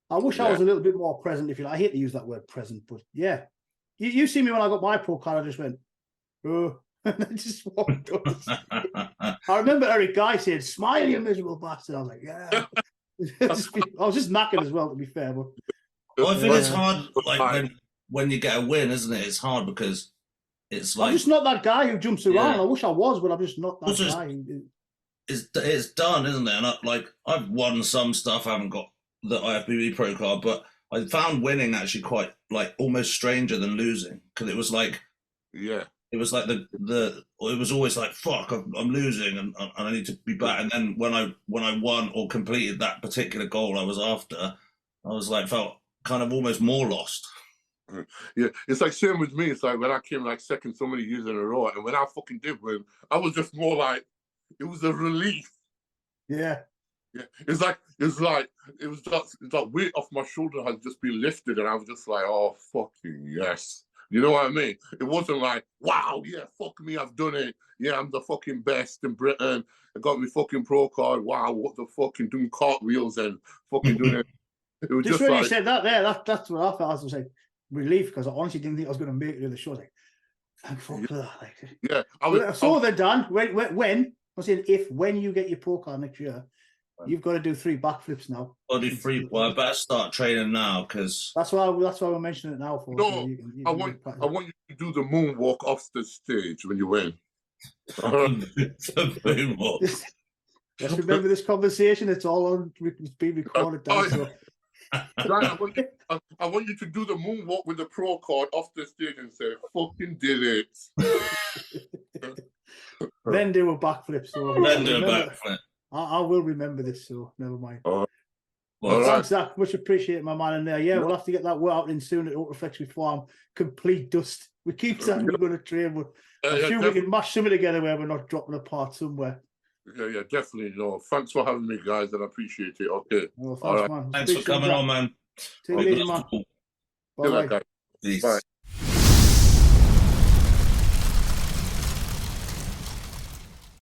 I wish I was a little bit more present. If you like, I hate to use that word present, but yeah, you see me when I got my pro card, I just went, and I just walked up. I remember Eric Guy said, "Smile, you miserable bastard." I was like, yeah. I was just knackered as well, to be fair. But I think it's hard, like when you get a win, isn't it? It's hard because it's like, I'm just not that guy who jumps around. I wish I was, but I'm just not that guy. It's done, isn't it? And I've won some stuff. I haven't got the IFBB Pro card, but I found winning actually quite like almost stranger than losing, because it was like, it was like it was always like, fuck, I'm losing and I need to be back. And then when I won or completed that particular goal I was after, I was like, felt kind of almost more lost. Yeah, it's like same with me. It's like when I came like second so many years in a row, and when I fucking did win, I was just more like, it was a relief. Yeah. It's like it was that weight off my shoulder had just been lifted, and I was just like, oh fucking yes. You know what I mean? It wasn't like, wow, yeah, fuck me, I've done it. Yeah, I'm the fucking best in Britain. I got my fucking pro card. Wow, what the fucking doing cartwheels and fucking doing it. It was just when like, you said that there, that's what I felt. I was like, relief, because I honestly didn't think I was going to make it to the show. I was like, thank fuck for that. Like, so they're done. When I said, when you get your pro card next year, you've got to do 3 backflips now. I'll do 3. Well, I better start training now, because that's why we're mentioning it now. For no, so I want you to do the moonwalk off the stage when you win. The moonwalk. Let's remember this conversation. It's all on. It's being recorded down. So. Right, I want you to do the moonwalk with the pro card off the stage and say, "Fucking did it." Then do a backflip. So Then do a backflip. I will remember this. So never mind. Well, Thanks, Zach. Much appreciated, my man. And yeah, we'll have to get that workout in soon at Ultraflex before I'm complete dust. We keep saying we're going to train, but I'm sure we can mash something together where we're not dropping apart somewhere. Yeah, definitely. No, thanks for having me, guys, and I appreciate it. Okay. Well, thanks, man. Thanks for coming on, man. Take it easy, man. Bye. Peace.